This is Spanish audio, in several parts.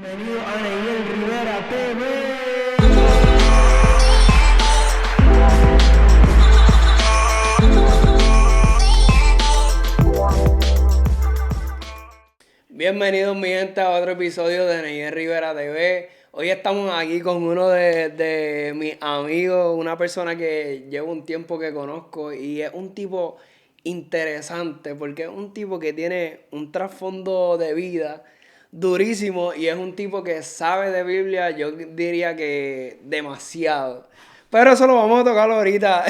Bienvenido a Neiel Rivera TV. Bienvenidos mi gente a otro episodio de Neiel Rivera TV. Hoy estamos aquí con uno de mis amigos, una persona que llevo un tiempo que conozco y es un tipo interesante porque es un tipo que tiene un trasfondo de vida durísimo y es un tipo que sabe de Biblia, yo diría que demasiado. Pero eso lo vamos a tocar ahorita,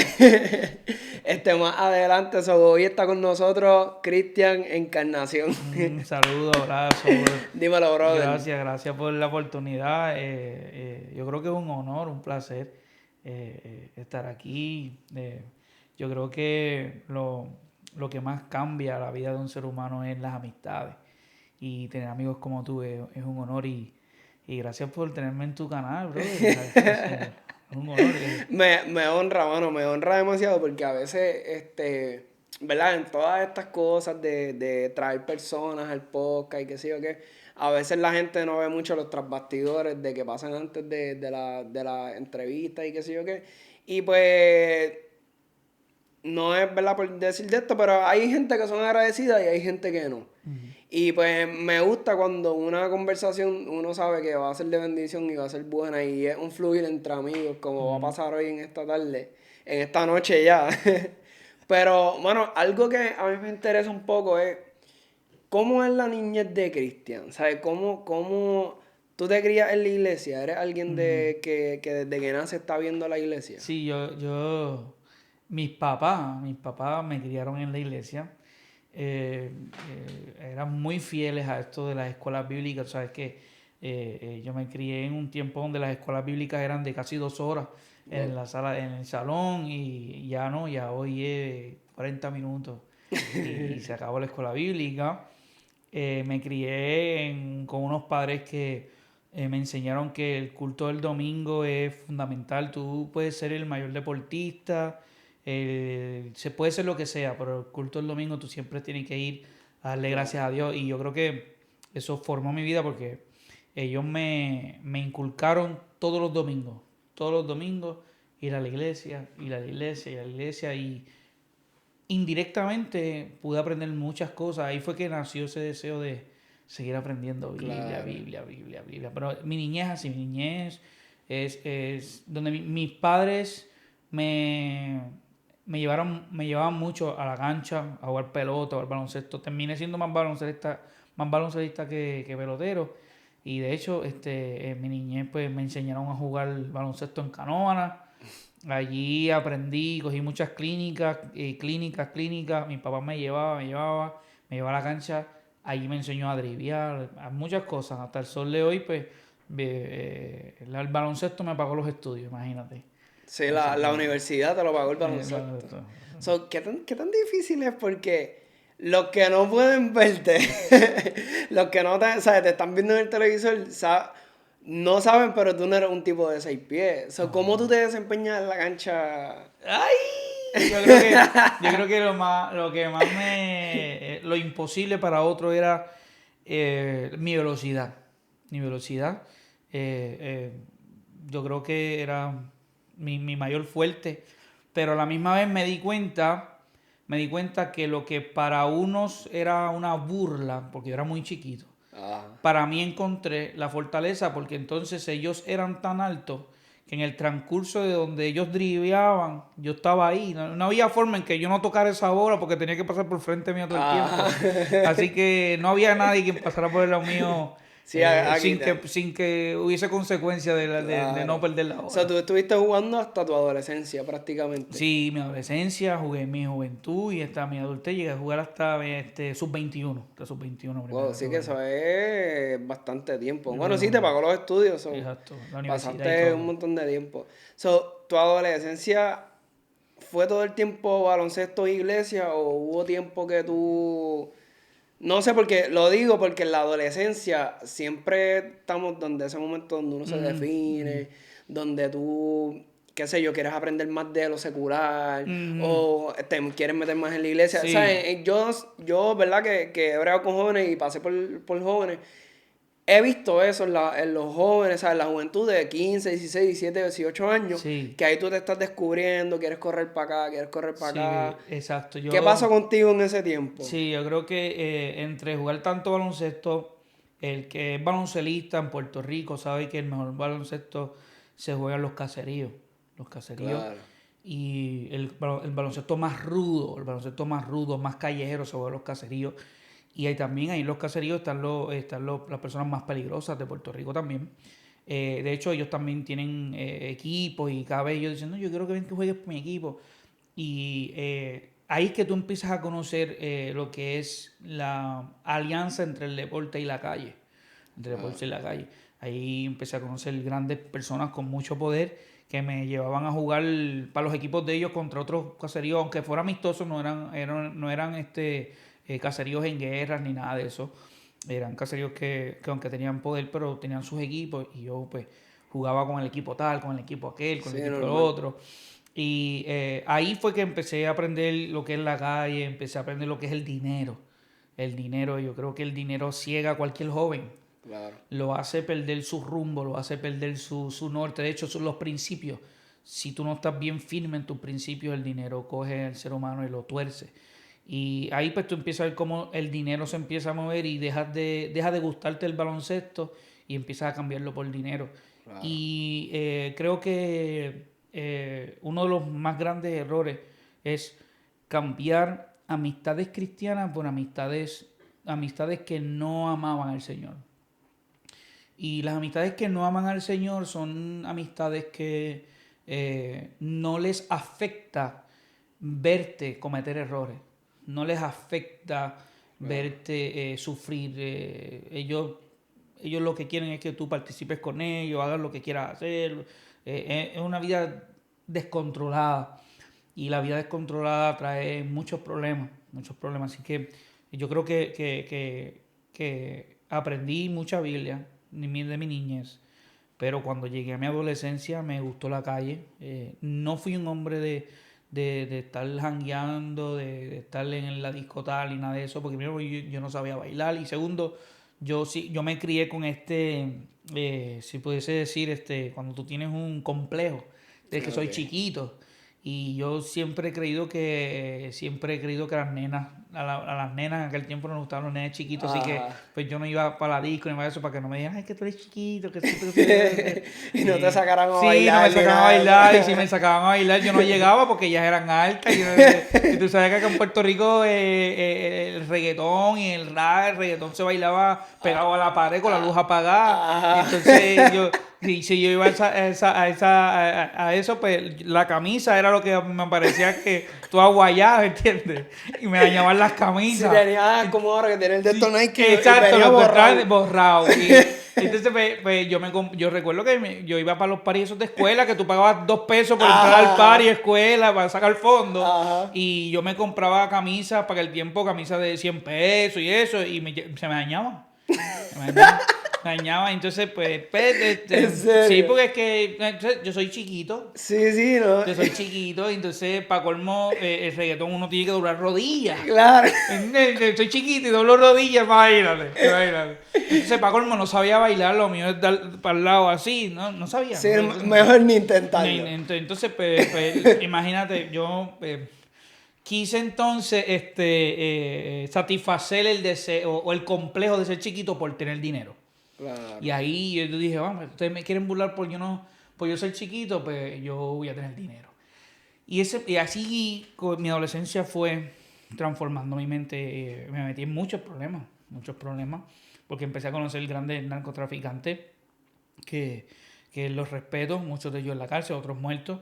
más adelante. Hoy está con nosotros Cristian Encarnación. Un saludo, abrazo. Dímelo, brother. Gracias por la oportunidad. Yo creo que es un honor, un placer estar aquí. Yo creo que lo que más cambia la vida de un ser humano es las amistades. Y tener amigos como tú es un honor y gracias por tenerme en tu canal, bro. Es un honor. Me honra, mano, me honra demasiado porque a veces, ¿verdad? En todas estas cosas de traer personas al podcast y qué sé yo qué, a veces la gente no ve mucho los trasbastidores de que pasan antes de la entrevista y qué sé yo qué. Y pues, no es verdad por decir de esto, pero hay gente que son agradecidas y hay gente que no. Y pues me gusta cuando una conversación uno sabe que va a ser de bendición y va a ser buena y es un fluir entre amigos como va a pasar hoy en esta tarde, en esta noche ya. Pero, bueno, algo que a mí me interesa un poco es cómo es la niñez de Cristian, ¿sabes? ¿Cómo tú te crías en la iglesia? ¿Eres alguien que desde que nace está viendo la iglesia? Sí, mis papás me criaron en la iglesia. Eran muy fieles a esto de las escuelas bíblicas. Sabes que yo me crié en un tiempo donde las escuelas bíblicas eran de casi 2 horas en la sala, en el salón, y ya no, ya hoy es 40 minutos y se acabó la escuela bíblica. Me crié con unos padres que me enseñaron que el culto del domingo es fundamental. Tú puedes ser el mayor deportista, se puede ser lo que sea, pero el culto del domingo tú siempre tienes que ir a darle gracias a Dios. Y yo creo que eso formó mi vida porque ellos me inculcaron todos los domingos, ir a la iglesia, ir a la iglesia, ir a la iglesia, y indirectamente pude aprender muchas cosas. Ahí fue que nació ese deseo de seguir aprendiendo Biblia, Claro. Biblia. Pero mi niñez así, mi niñez es donde mis padres me llevaban mucho a la cancha, a jugar pelota, a jugar baloncesto. Terminé siendo más baloncelista que pelotero. Y de hecho, en mi niñez pues me enseñaron a jugar baloncesto en Canóvana. Allí aprendí, cogí muchas clínicas. Mi papá me llevaba a la cancha. Allí me enseñó a driviar, a muchas cosas. Hasta el sol de hoy, pues, el baloncesto me pagó los estudios, imagínate. Sí, Así la que, universidad te lo pagó el baloncesto. So, ¿qué tan difícil es? Porque los que no pueden verte, los que no te, ¿sabes? Te están viendo en el televisor, no saben, pero tú no eres un tipo de 6 pies. So, ¿cómo tú te desempeñas en la cancha? ¡Ay! Yo creo que lo que más lo imposible para otro era mi velocidad. Mi velocidad. Yo creo que era mi mayor fuerte. Pero a la misma vez me di cuenta que lo que para unos era una burla, porque yo era muy chiquito, Ah, para mí encontré la fortaleza, porque entonces ellos eran tan altos que en el transcurso de donde ellos driveaban, yo estaba ahí. No había forma en que yo no tocara esa bola porque tenía que pasar por frente mío todo el tiempo. Así que no había nadie que pasara por el lado mío sí, aquí sin que hubiese consecuencia de no claro. perder la O sea, bola. tú estuviste jugando hasta tu adolescencia prácticamente. Sí, mi adolescencia, jugué en mi juventud y hasta mi adultez llegué a jugar hasta sub-21. Hasta sub-21 Wow, primero que sí que jugué. eso es bastante tiempo. Yo Bueno, jugué sí, te pagó los estudios, so, exacto, la universidad y pasaste un todo. montón de tiempo. So, ¿tu adolescencia fue todo el tiempo baloncesto e iglesia o hubo tiempo que tú... No sé, porque lo digo porque en la adolescencia siempre estamos donde ese momento donde uno se define, donde tú, qué sé yo, quieres aprender más de lo secular Ujú. o te quieres meter más en la iglesia. O sea, Sí. yo ¿verdad? Que he bregado con jóvenes y pasé por jóvenes. he visto eso en los jóvenes, ¿sabes? En la juventud de 15, 16, 17, 18 años, Sí, que ahí tú te estás descubriendo, quieres correr para acá, quieres correr para sí, acá. exacto. ¿Qué pasó contigo en ese tiempo? Sí, yo creo que entre jugar tanto baloncesto, el que es baloncelista en Puerto Rico sabe que el mejor baloncesto se juega en los caseríos. Los caseríos. Claro. Y el baloncesto más rudo, más callejero se juega en los caseríos. Y ahí también, ahí en los caseríos las personas más peligrosas de Puerto Rico también. De hecho, ellos también tienen equipos y cada vez ellos dicen, no, yo quiero que ven que juegues por mi equipo. Y ahí es que tú empiezas a conocer lo que es la alianza entre el deporte y la calle. Entre el deporte y la calle. Ahí empecé a conocer grandes personas con mucho poder que me llevaban a jugar para los equipos de ellos contra otros caseríos, aunque fueran amistosos, no eran caseríos en guerras ni nada de eso. Eran caseríos que aunque tenían poder, pero tenían sus equipos y yo pues jugaba con el equipo tal, con el equipo aquel, con Sí, el equipo normal. otro. Y ahí fue que empecé a aprender lo que es la calle, empecé a aprender lo que es el dinero. El dinero, yo creo que el dinero ciega a cualquier joven. Claro. Lo hace perder su rumbo, lo hace perder su norte. De hecho, son los principios. Si tú no estás bien firme en tus principios, el dinero coge al ser humano y lo tuerce. Y ahí pues tú empiezas a ver cómo el dinero se empieza a mover y deja de gustarte el baloncesto y empiezas a cambiarlo por dinero. Claro. Y creo que uno de los más grandes errores es cambiar amistades cristianas por amistades que no amaban al Señor. Y las amistades que no aman al Señor son amistades que no les afecta verte cometer errores, no les afecta Claro. verte sufrir. Ellos lo que quieren es que tú participes con ellos, hagas lo que quieras hacer. Es una vida descontrolada y la vida descontrolada trae muchos problemas, muchos problemas. Así que yo creo que aprendí mucha Biblia de mi niñez, pero cuando llegué a mi adolescencia me gustó la calle. No fui un hombre de estar jangueando, de estar en la discoteca ni nada de eso, porque primero yo no sabía bailar y segundo, yo me crié con si pudiese decir, cuando tú tienes un complejo de que soy Ok. chiquito. Y yo siempre he creído que a las nenas en aquel tiempo no les gustaban los nenes chiquitos, así que Ajá. pues yo no iba para la disco ni para eso, para que no me digan, ay, que tú eres chiquito, que sí, que Y no te sacaran a sí, no me bailar ni sacaban a nada bailar, y de si me eso. sacaban a bailar yo no llegaba porque ellas eran altas, y tú sabes que acá en Puerto Rico el reggaetón y el reggaetón se bailaba pegado a la pared con la luz apagada, y Ajá. entonces si yo iba a eso, pues la camisa era lo que me parecía que tú aguayabas, ¿entiendes? Y me dañaban las Si camisas. tenía como ahora que tener el de estos Sí, Nike y exacto, venía lo encontraba borrado. borrado. Y entonces pues, yo recuerdo que yo iba para los paris esos de escuela, que tú pagabas 2 pesos por entrar al party Ajá. escuela para sacar fondo. Ajá. Y yo me compraba camisas para el tiempo, camisas de 100 pesos y eso, y se me dañaban. Se me dañaban. Me dañaban. Entonces, En sí, serio. porque es que yo soy chiquito. Sí, sí, ¿no? Yo soy chiquito, entonces para colmo el reggaetón uno tiene que doblar rodillas. Claro. Soy chiquito y doblo rodillas, imagínate. Entonces para colmo no sabía bailar, lo mío es dar para el lado así, no sabía. Sí, mejor ni intentarlo. Entonces, pues, imagínate, yo quise entonces satisfacer el deseo o el complejo de ser chiquito por tener dinero. Claro. Y ahí yo dije, vamos, ustedes me quieren burlar por yo ser chiquito, pues yo voy a tener dinero. Y así mi adolescencia fue transformando mi mente. Me metí en muchos problemas, porque empecé a conocer grandes narcotraficantes que, que los respeto, muchos de ellos en la cárcel, otros muertos,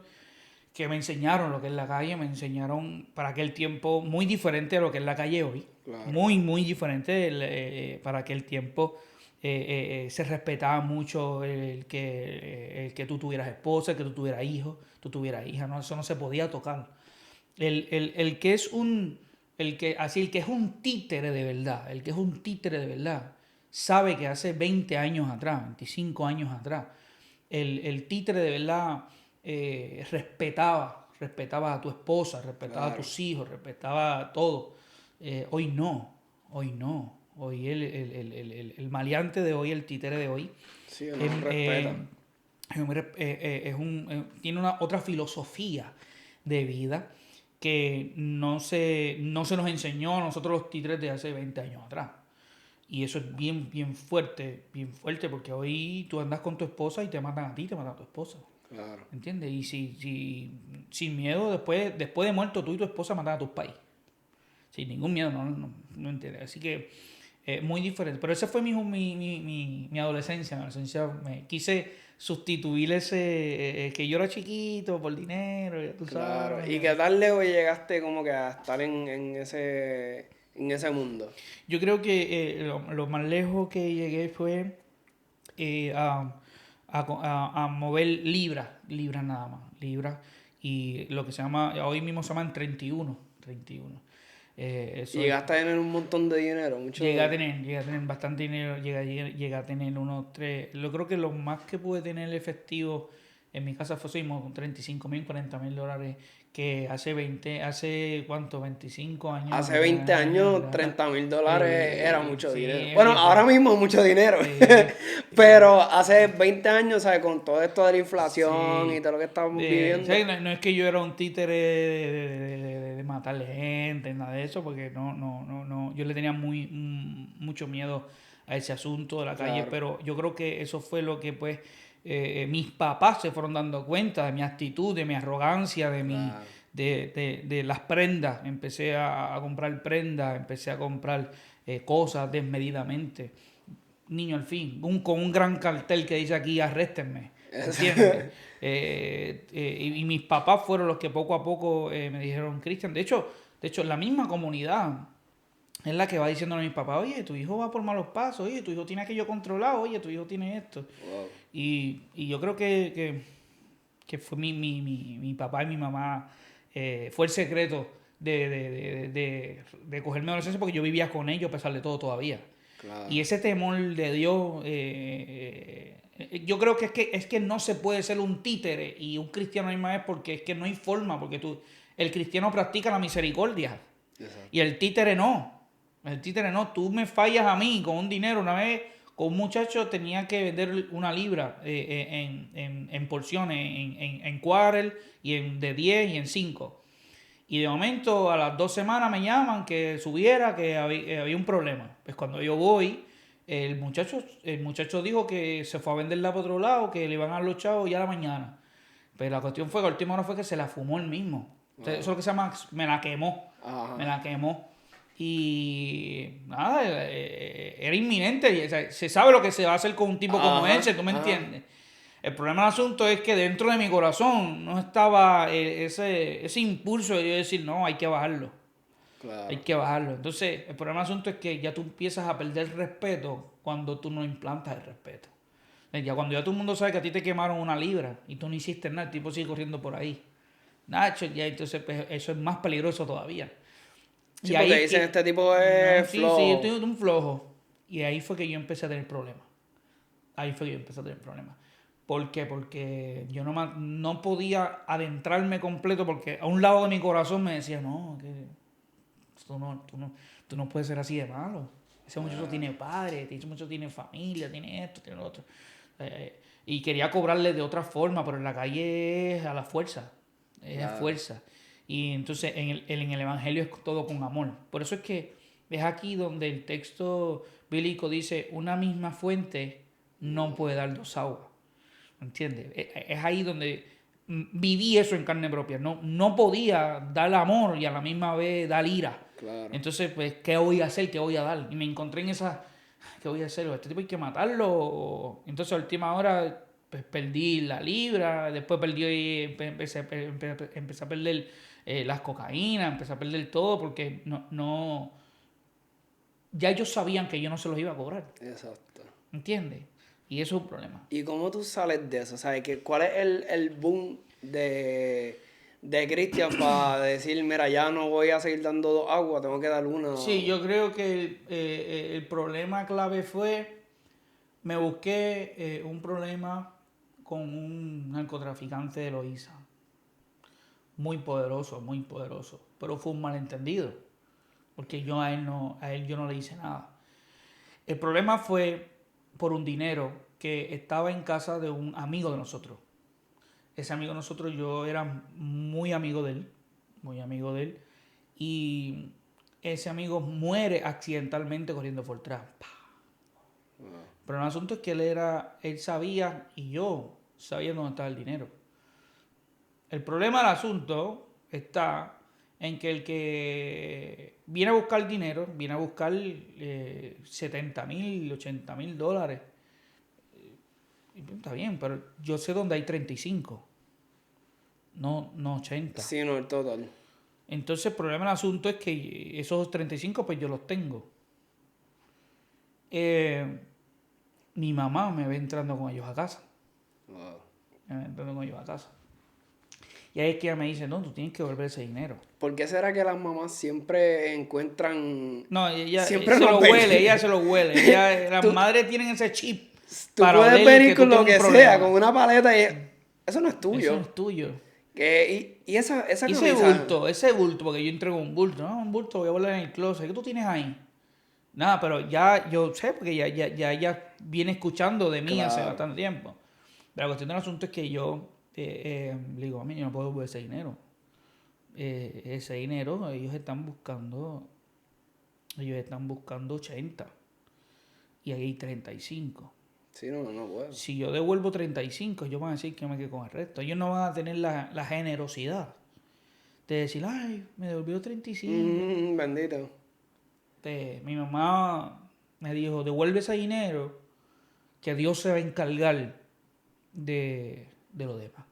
que me enseñaron lo que es la calle, me enseñaron para aquel tiempo muy diferente a lo que es la calle hoy, Claro. muy, muy diferente para aquel tiempo. Se respetaba mucho el que tú tuvieras esposa, el que tú tuvieras hijos, tú tuvieras hija, ¿no? Eso no se podía tocar. El que es el que es un títere de verdad, el que es un títere de verdad, sabe que hace 20 años atrás, 25 años atrás, el títere de verdad respetaba a tu esposa, respetaba a Claro. tus hijos, respetaba todo. Hoy no, hoy no. Hoy el maleante de hoy, el títere de hoy, Sí, no es, respeta. tiene otra filosofía de vida que no se nos enseñó a nosotros los títeres de hace 20 años atrás. Y eso es bien fuerte, porque hoy tú andas con tu esposa y te matan a ti, te matan a tu esposa. Claro. ¿Entiendes? Y sin miedo, después de muerto, tú y tu esposa matan a tus pais. Sin ningún miedo, no entiendes. Así que muy diferente. Pero esa fue mi adolescencia. Mi adolescencia me quise sustituir ese que yo era chiquito por dinero, ya tú Claro. sabes. ¿Y qué tal lejos llegaste como que a estar en ese mundo? Yo creo que lo más lejos que llegué fue eh, a, a mover libras nada más, libras, y lo que se llama, hoy mismo se llaman 31. Y Eso es, llegaste a tener un montón de dinero, mucho. llegué a tener bastante dinero, llegué a tener unos tres, yo creo que lo más que pude tener efectivo en mi casa fue con 35.000, $40.000, que hace ¿cuánto? 25 años Hace 20 atrás, años, ¿verdad? $30.000 era mucho dinero. Sí, Bueno, ahora mismo es mucho dinero. sí, Pero hace 20 años, ¿sabes? Con todo esto de la inflación y sí. todo lo que estamos viviendo. ¿Sabes? No es que yo era un títere de matarle gente, nada de eso, porque no. Yo le tenía mucho miedo a ese asunto de la calle, Claro, pero yo creo que eso fue lo que, pues, mis papás se fueron dando cuenta de mi actitud, de mi arrogancia, claro. de las prendas. Empecé a comprar prendas, empecé a comprar cosas desmedidamente. Niño, al fin, con un gran cartel que dice aquí, arréstenme, ¿entiendes? Y mis papás fueron los que poco a poco me dijeron, Cristian, de hecho, la misma comunidad es la que va diciendo a mis papás, oye, tu hijo va por malos pasos, oye, tu hijo tiene aquello controlado, oye, tu hijo tiene esto. Wow, Y yo creo que fue mi papá y mi mamá, fue el secreto de cogerme adolescencia, porque yo vivía con ellos a pesar de todo todavía. Y claro. ese temor de Dios, yo creo que es que no se puede ser un títere y un cristiano a la misma vez, porque es que no hay forma, porque el cristiano practica la misericordia y Exacto. el títere no. El títere no. Tú me fallas a mí con un dinero. Una vez con un muchacho tenía que vender una libra en porciones, en quarter y de 10 y en 5. Y de momento a las 2 semanas me llaman que subiera, que había un problema. Pues cuando yo voy, el muchacho dijo que se fue a venderla por otro lado, que le iban a dar los chavos ya a la mañana. Pero la cuestión fue que a última hora fue que se la fumó él mismo. O sea, eso es lo Wow. que se llama, me la quemó. Me Ajá. la quemó. Y nada, era inminente. O sea, se sabe lo que se va a hacer con un tipo como Ajá. ese, ¿tú me Ajá. entiendes? El problema del asunto es que dentro de mi corazón no estaba ese impulso de yo decir, no, hay que bajarlo. Hay Claro. que bajarlo. Entonces, el problema del asunto es que ya tú empiezas a perder respeto cuando tú no implantas el respeto. Ya cuando ya todo el mundo sabe que a ti te quemaron una libra y tú no hiciste nada, el tipo sigue corriendo por ahí. Nacho, ya entonces pues, eso es más peligroso todavía. Sí, Y porque ahí, dicen este tipo no, es sí, yo estoy flojo. un flojo. Y ahí fue que yo empecé a tener problemas. Ahí fue que yo empecé a tener problemas. ¿Por qué? Porque yo no podía adentrarme completo, porque a un lado de mi corazón me decía, no, que tú no puedes ser así de malo. Ese muchacho Claro. tiene padre, ese muchacho tiene familia, tiene esto, tiene lo otro. Y quería cobrarle de otra forma, pero en la calle es a la fuerza. Es a Claro. fuerza. Y entonces en el Evangelio es todo con amor. Por eso es que es aquí donde el texto bíblico dice, una misma fuente no puede dar dos aguas. ¿Entiendes? Es ahí donde viví eso en carne propia. No podía dar amor y a la misma vez dar ira. Claro. Entonces, pues, ¿qué voy a hacer? ¿Qué voy a dar? Y me encontré en esa, ¿qué voy a hacer? ¿Este tipo hay que matarlo? Entonces, a última hora, pues, perdí la libra, después empecé a perder las cocaínas, empecé a perder todo, porque ya ellos sabían que yo no se los iba a cobrar. Exacto. ¿Entiendes? Y eso es un problema. ¿Y cómo tú sales de eso? ¿Sabes? ¿Cuál es el boom de Christian para decir, mira, ya no voy a seguir dando dos aguas, tengo que dar una? Sí, yo creo que el problema clave fue, me busqué un problema con un narcotraficante de Loíza, muy poderoso, pero fue un malentendido, porque yo a él yo no le hice nada. El problema fue por un dinero que estaba en casa de un amigo de nosotros. Ese amigo de nosotros, yo era muy amigo de él, muy amigo de él, y ese amigo muere accidentalmente corriendo por atrás. Pero el asunto es que él sabía y yo sabía dónde estaba el dinero. El problema del asunto está en que el que viene a buscar dinero, viene a buscar 70,000, $80,000. Y está bien, pero yo sé dónde hay 35, no 80. Sí, no, el total. Entonces el problema del asunto es que esos 35 pues yo los tengo. Mi mamá me ve entrando con ellos a casa. Wow. Me ve entrando con ellos a casa. Y ahí es que ella me dice, no, tú tienes que devolver ese dinero. ¿Por qué será que las mamás siempre encuentran... No, ella Siempre se nos lo ven? huele, ella se lo huele. Las madres tienen ese chip Tú para puedes oler venir que tú con lo tienes que un sea, problema. con una paleta y... Eso no es Eso tuyo. no es tuyo. Y esa Y ese camisa... ese bulto, porque yo entrego un bulto, ¿no? Un bulto, voy a volar en el closet. ¿Qué tú tienes ahí? Nada, pero ya yo sé, porque ya ella viene escuchando de mí hace Claro. bastante tiempo. Pero la cuestión del asunto es que yo le digo, a mí yo no puedo devolver ese dinero. Ese dinero ellos están buscando 80 y ahí hay 35. Sí, no puedo. Si yo devuelvo 35, ellos van a decir que me quedo con el resto. Ellos no van a tener la generosidad de decir, ay, me devolvió 35. Bendito. Mi mamá me dijo, devuelve ese dinero que Dios se va a encargar de lo demás.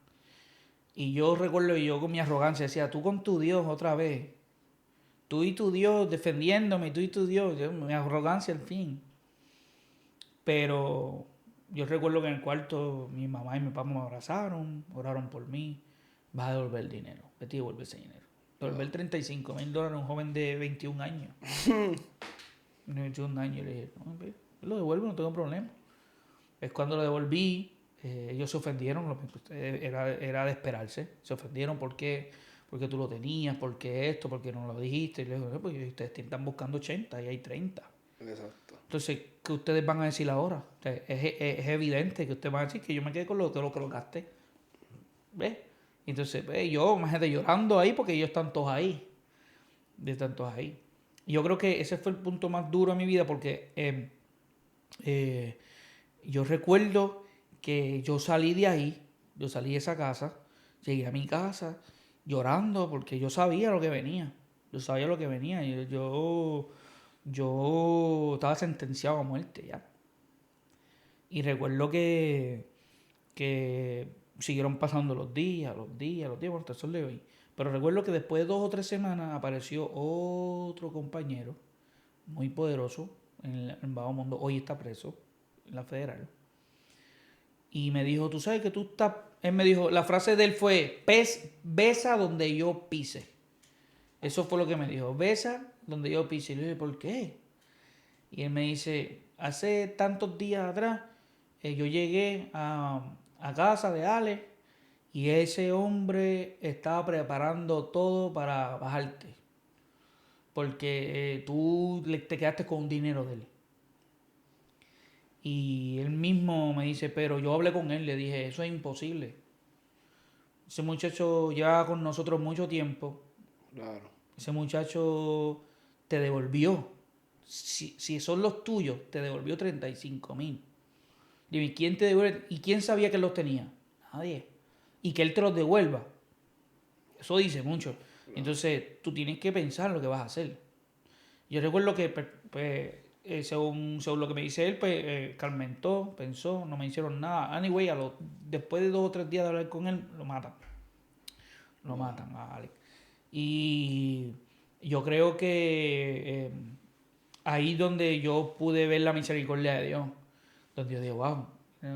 Y yo recuerdo, y yo con mi arrogancia decía, tú con tu Dios otra vez, tú y tu Dios defendiéndome, tú y tu Dios, mi arrogancia al fin. Pero yo recuerdo que en el cuarto mi mamá y mi papá me abrazaron, oraron por mí, vas a devolver el dinero, vete y devuelve ese dinero. Devolver $35,000 a un joven de 21 años. 21 años, y le dije, no, lo devuelvo, no tengo problema. Es cuando lo devolví, ellos se ofendieron, era de esperarse. Se ofendieron porque tú lo tenías, porque esto, porque no lo dijiste. Y le dije, pues ustedes están buscando 80 y hay 30. Exacto. Entonces, ¿qué ustedes van a decir ahora? O sea, es evidente que ustedes van a decir que yo me quedé con lo que lo gasté. ¿Ves? Entonces, yo, imagínate, llorando ahí porque ellos están todos ahí. Están todos ahí. Y yo creo que ese fue el punto más duro de mi vida porque yo recuerdo que yo salí de ahí, yo salí de esa casa, llegué a mi casa llorando porque yo sabía lo que venía. Yo sabía lo que venía. Yo estaba sentenciado a muerte ya. Y recuerdo que siguieron pasando los días, bueno, hasta el sol de hoy. Pero recuerdo que después de 2 o 3 semanas apareció otro compañero muy poderoso en Bajo Mundo. Hoy está preso en la federal. Y me dijo, tú sabes que tú estás... Él me dijo, la frase de él fue, besa donde yo pise. Eso fue lo que me dijo, besa donde yo pise. Y le dije, ¿por qué? Y él me dice, hace tantos días atrás, yo llegué a casa de Ale y ese hombre estaba preparando todo para bajarte. Porque tú te quedaste con un dinero de él. Y él mismo me dice, pero yo hablé con él, le dije, eso es imposible. Ese muchacho lleva con nosotros mucho tiempo. Claro. Ese muchacho te devolvió. Si son los tuyos, te devolvió 35,000. Dime, ¿quién te devuelve? ¿Y quién sabía que él los tenía? Nadie. Y que él te los devuelva. Eso dice mucho. Entonces, tú tienes que pensar lo que vas a hacer. Yo recuerdo que, pues, según lo que me dice él, pues, calmentó, pensó, no me hicieron nada. Anyway, después de 2 o 3 días de hablar con él, lo matan. Lo matan a Alex. Y yo creo que ahí donde yo pude ver la misericordia de Dios. Donde yo digo, wow,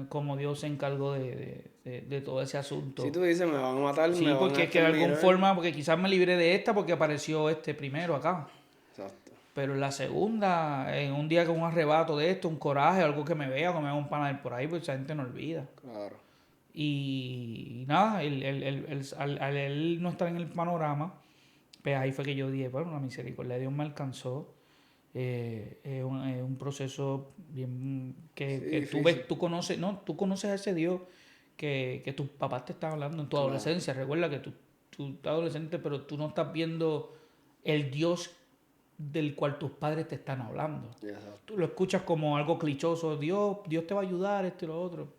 cómo Dios se encargó de todo ese asunto. Si tú dices, me van a matar, me Sí, van porque a es que de alguna exterminar. forma, porque quizás me libré de esta porque apareció este primero acá. Exacto. Pero en la segunda, en un día con un arrebato de esto, un coraje, algo que me vea, que me haga un panel por ahí, pues esa gente no olvida. Claro. Y nada, al él no estar en el panorama, pues ahí fue que yo dije, bueno, la misericordia de Dios me alcanzó. Es un proceso bien que tú difícil. ves, tú conoces a ese Dios que tus papás te están hablando en tu adolescencia. Recuerda que tú estás adolescente, pero tú no estás viendo el Dios del cual tus padres te están hablando. Exacto. Tú lo escuchas como algo clichoso, Dios te va a ayudar, esto y lo otro.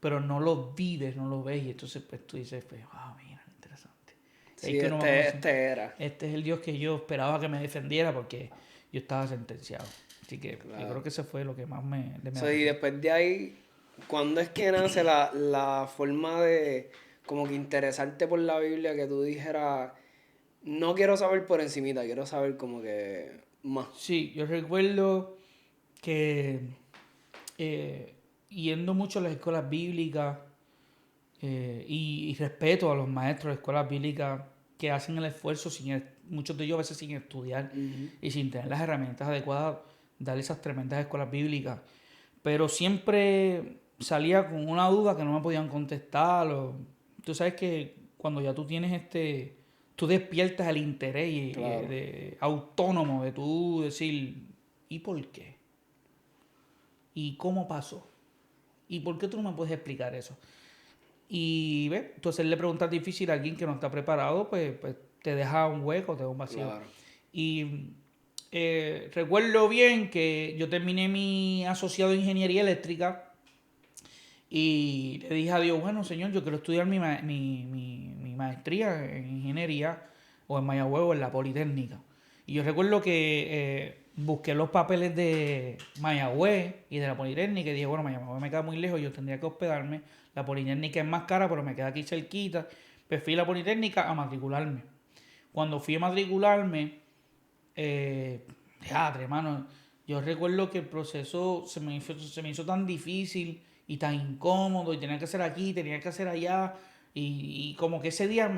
Pero no lo vives, no lo ves, y entonces pues tú dices, pues, mira, interesante. Sí, Es que este era. Este es el Dios que yo esperaba que me defendiera porque yo estaba sentenciado. Así que yo creo que eso fue lo que más me Y después de ahí, ¿cuándo es que nace la forma de como que interesarte por la Biblia, que tú dijeras, no quiero saber por encimita, quiero saber como que más? Sí, yo recuerdo que yendo mucho a las escuelas bíblicas y respeto a los maestros de escuelas bíblicas que hacen el esfuerzo, muchos de ellos a veces sin estudiar y sin tener las herramientas adecuadas, dar esas tremendas escuelas bíblicas. Pero siempre salía con una duda que no me podían contestar. Tú sabes que cuando ya tú tienes tú despiertas el interés Claro. autónomo de tú decir, ¿y por qué? ¿Y cómo pasó? ¿Y por qué tú no me puedes explicar eso? Y ve, tú hacerle preguntas difíciles a alguien que no está preparado, pues te deja un hueco, te deja un vacío. Claro. Y recuerdo bien que yo terminé mi asociado en ingeniería eléctrica y le dije a Dios, bueno, Señor, yo quiero estudiar mi maestría en ingeniería o en Mayagüez o en la Politécnica. Y yo recuerdo que busqué los papeles de Mayagüez y de la Politécnica y dije, bueno, Mayagüez me queda muy lejos, yo tendría que hospedarme. La Politécnica es más cara, pero me queda aquí cerquita. Pues fui a la Politécnica a matricularme. Cuando fui a matricularme, hermano, yo recuerdo que el proceso se me hizo tan difícil y tan incómodo y tenía que hacer aquí, tenía que hacer allá y como que ese día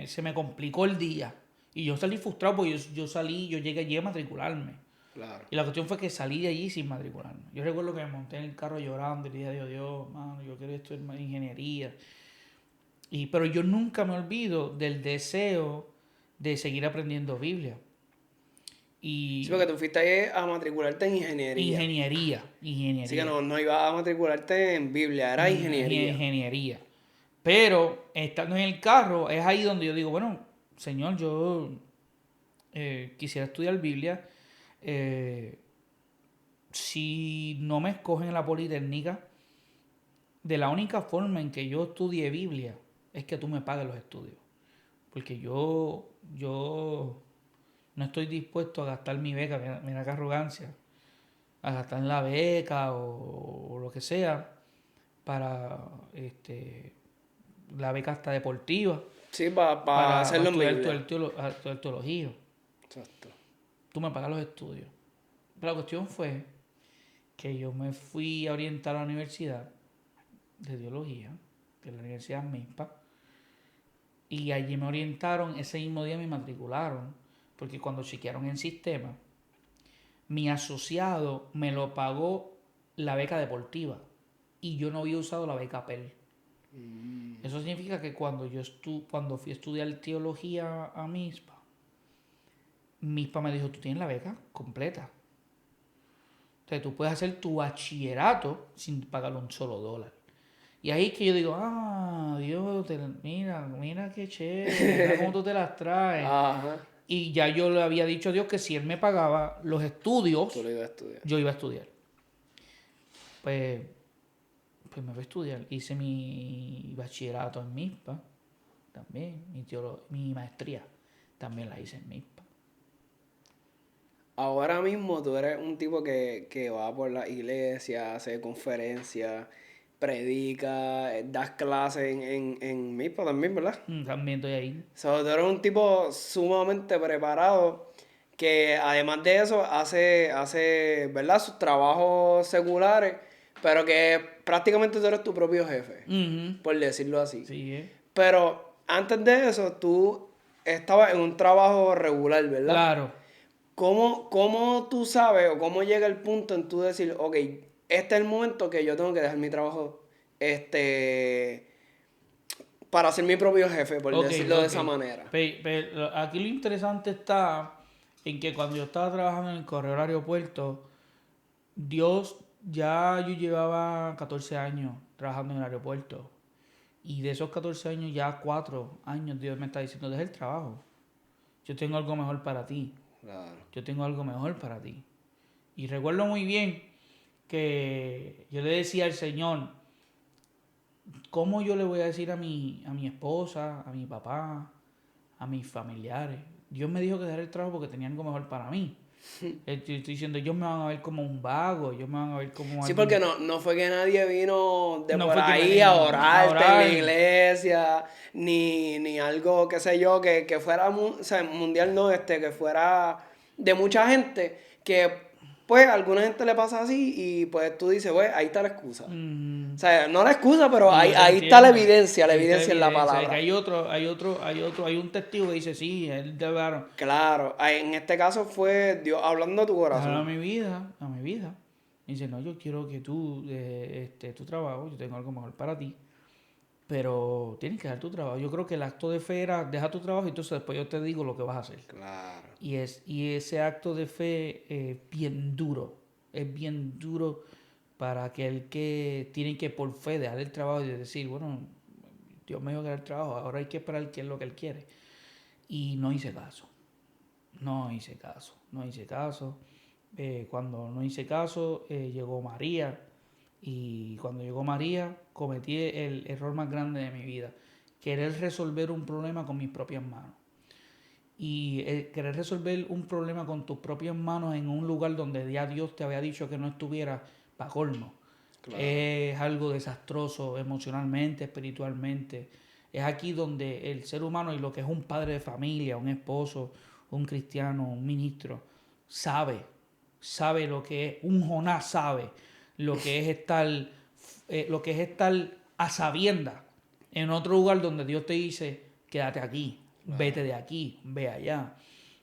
se me complicó el día y yo salí frustrado porque yo llegué allí a matricularme Claro. y la cuestión fue que salí de allí sin matricularme. Yo recuerdo que me monté en el carro llorando y le dije a Dios, mano, yo quiero estudiar ingeniería. Pero yo nunca me olvido del deseo de seguir aprendiendo Biblia. Sí, porque Y tú fuiste ahí a matricularte en ingeniería. Así que ingeniería. no ibas a matricularte en Biblia, era ingeniería. Ingeniería. Pero estando en el carro, es ahí donde yo digo, bueno, Señor, yo quisiera estudiar Biblia. Si no me escogen en la Politécnica, de la única forma en que yo estudie Biblia es que tú me pagues los estudios. Porque yo no estoy dispuesto a gastar mi beca, mira qué arrogancia, a gastar en la beca o lo que sea para la beca hasta deportiva Sí, para para hacerlo en estudiar Biblia. estudiar teología. Exacto. Tú me pagas los estudios. Pero la cuestión fue que yo me fui a orientar a la universidad de teología, que es la Universidad MISPA, y allí me orientaron, ese mismo día me matricularon, porque cuando chequearon el sistema, mi asociado me lo pagó la beca deportiva y yo no había usado la beca PEL. Eso significa que cuando fui a estudiar teología a MISPA me dijo, tú tienes la beca completa. Entonces tú puedes hacer tu bachillerato sin pagar un solo dólar. Y ahí es que yo digo, Dios, mira qué chévere, mira cómo tú te las traes. Ajá. Y ya yo le había dicho a Dios que si Él me pagaba los estudios, Tú lo ibas a estudiar. yo iba a estudiar. Pues me voy a estudiar. Hice mi bachillerato en MISPA, también. Mi maestría también la hice en MISPA. Ahora mismo tú eres un tipo que va por la iglesia, hace conferencias, predica, das clases en MIPA también, ¿verdad? También estoy ahí. So, tú eres un tipo sumamente preparado que además de eso hace, ¿verdad? Sus trabajos seculares, pero que prácticamente tú eres tu propio jefe, por decirlo así. Sí, Pero antes de eso tú estabas en un trabajo regular, ¿verdad? Claro. ¿Cómo tú sabes o cómo llega el punto en tú decir, ok, este es el momento que yo tengo que dejar mi trabajo para ser mi propio jefe, por decirlo de esa manera? Aquí lo interesante está en que cuando yo estaba trabajando en el correo del aeropuerto, Dios, ya yo llevaba 14 años trabajando en el aeropuerto. Y de esos 14 años, ya 4 años Dios me está diciendo, deja el trabajo. Yo tengo algo mejor para ti. Claro. Yo tengo algo mejor para ti. Y recuerdo muy bien que yo le decía al Señor, ¿cómo yo le voy a decir a mi esposa, a mi papá, a mis familiares? Dios me dijo que dejara el trabajo porque tenía algo mejor para mí. Estoy diciendo, ellos me van a ver como un vago, ellos me van a ver como Sí, alguien... porque no fue que nadie vino de No por fue que ahí a a orarte en la orar. iglesia, ni algo, qué sé yo, que fuera, o sea, mundial no, que fuera de mucha gente, que pues a alguna gente le pasa así y pues tú dices, pues ahí está la excusa. O sea, no la excusa, pero Y ahí, yo te ahí está la entiendo. evidencia Ahí está la en la evidencia de que palabra. hay un testigo que dice, sí, él dejaron Claro, en este caso fue Dios hablando a tu a corazón. mi vida, a mi vida. Y dice, no, yo quiero que tú, tu trabajo, yo tengo algo mejor para ti, pero tienes que dejar tu trabajo. Yo creo que el acto de fe era, deja tu trabajo y entonces después yo te digo lo que vas a hacer. Claro. Y ese acto de fe es bien duro para aquel que tiene que por fe dejar el trabajo y decir, bueno, Dios me dio que dar el trabajo, ahora hay que esperar qué es lo que Él quiere. Y no hice caso, no hice caso, no hice caso. Cuando no hice caso, llegó María. Y cuando llegó María, cometí el error más grande de mi vida. Querer resolver un problema con mis propias manos. Y querer resolver un problema con tus propias manos en un lugar donde ya Dios te había dicho que no estuviera, pa' colmo. Claro. Es algo desastroso emocionalmente, espiritualmente. Es aquí donde el ser humano y lo que es un padre de familia, un esposo, un cristiano, un ministro, sabe lo que es, un Jonás sabe lo que es estar a sabiendas en otro lugar donde Dios te dice, quédate aquí, Claro. vete de aquí, ve allá.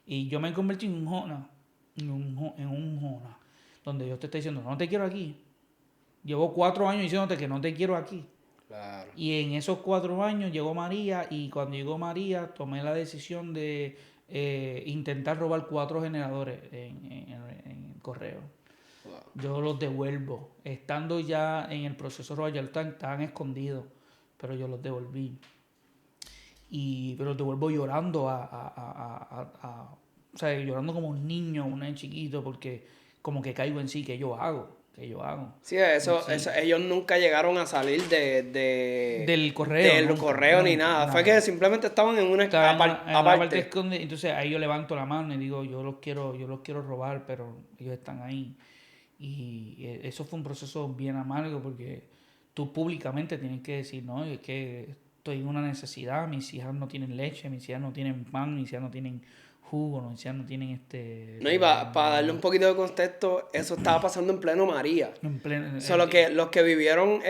Y yo me convertí en un Jonás, en un Jonás, donde Dios te está diciendo, no te quiero aquí. Llevo 4 años diciéndote que no te quiero aquí. Claro. Y en esos 4 años llegó María y cuando llegó María tomé la decisión de intentar robar 4 generadores en el correo. Wow. Yo los devuelvo. Estando ya en el proceso Royal, estaban escondidos, pero yo los devolví. Pero los devuelvo llorando o sea, llorando como un niño, un nene chiquito, porque como que caigo en sí, que yo hago. Sí, eso, Sí. ellos nunca llegaron a salir Del correo, del nunca, correo ni nunca, nada. Fue que nada. simplemente estaban en una Estaba en una parte aparte. escondida, entonces ahí yo levanto la mano y digo, yo los quiero robar, pero ellos están ahí. Y eso fue un proceso bien amargo porque tú públicamente tienes que decir, no, es que estoy en una necesidad, mis hijas no tienen leche, mis hijas no tienen pan, mis hijas no tienen jugo, mis hijas no tienen No, y para darle un poquito de contexto, eso estaba pasando en pleno María. en pleno, Solo que los que vivieron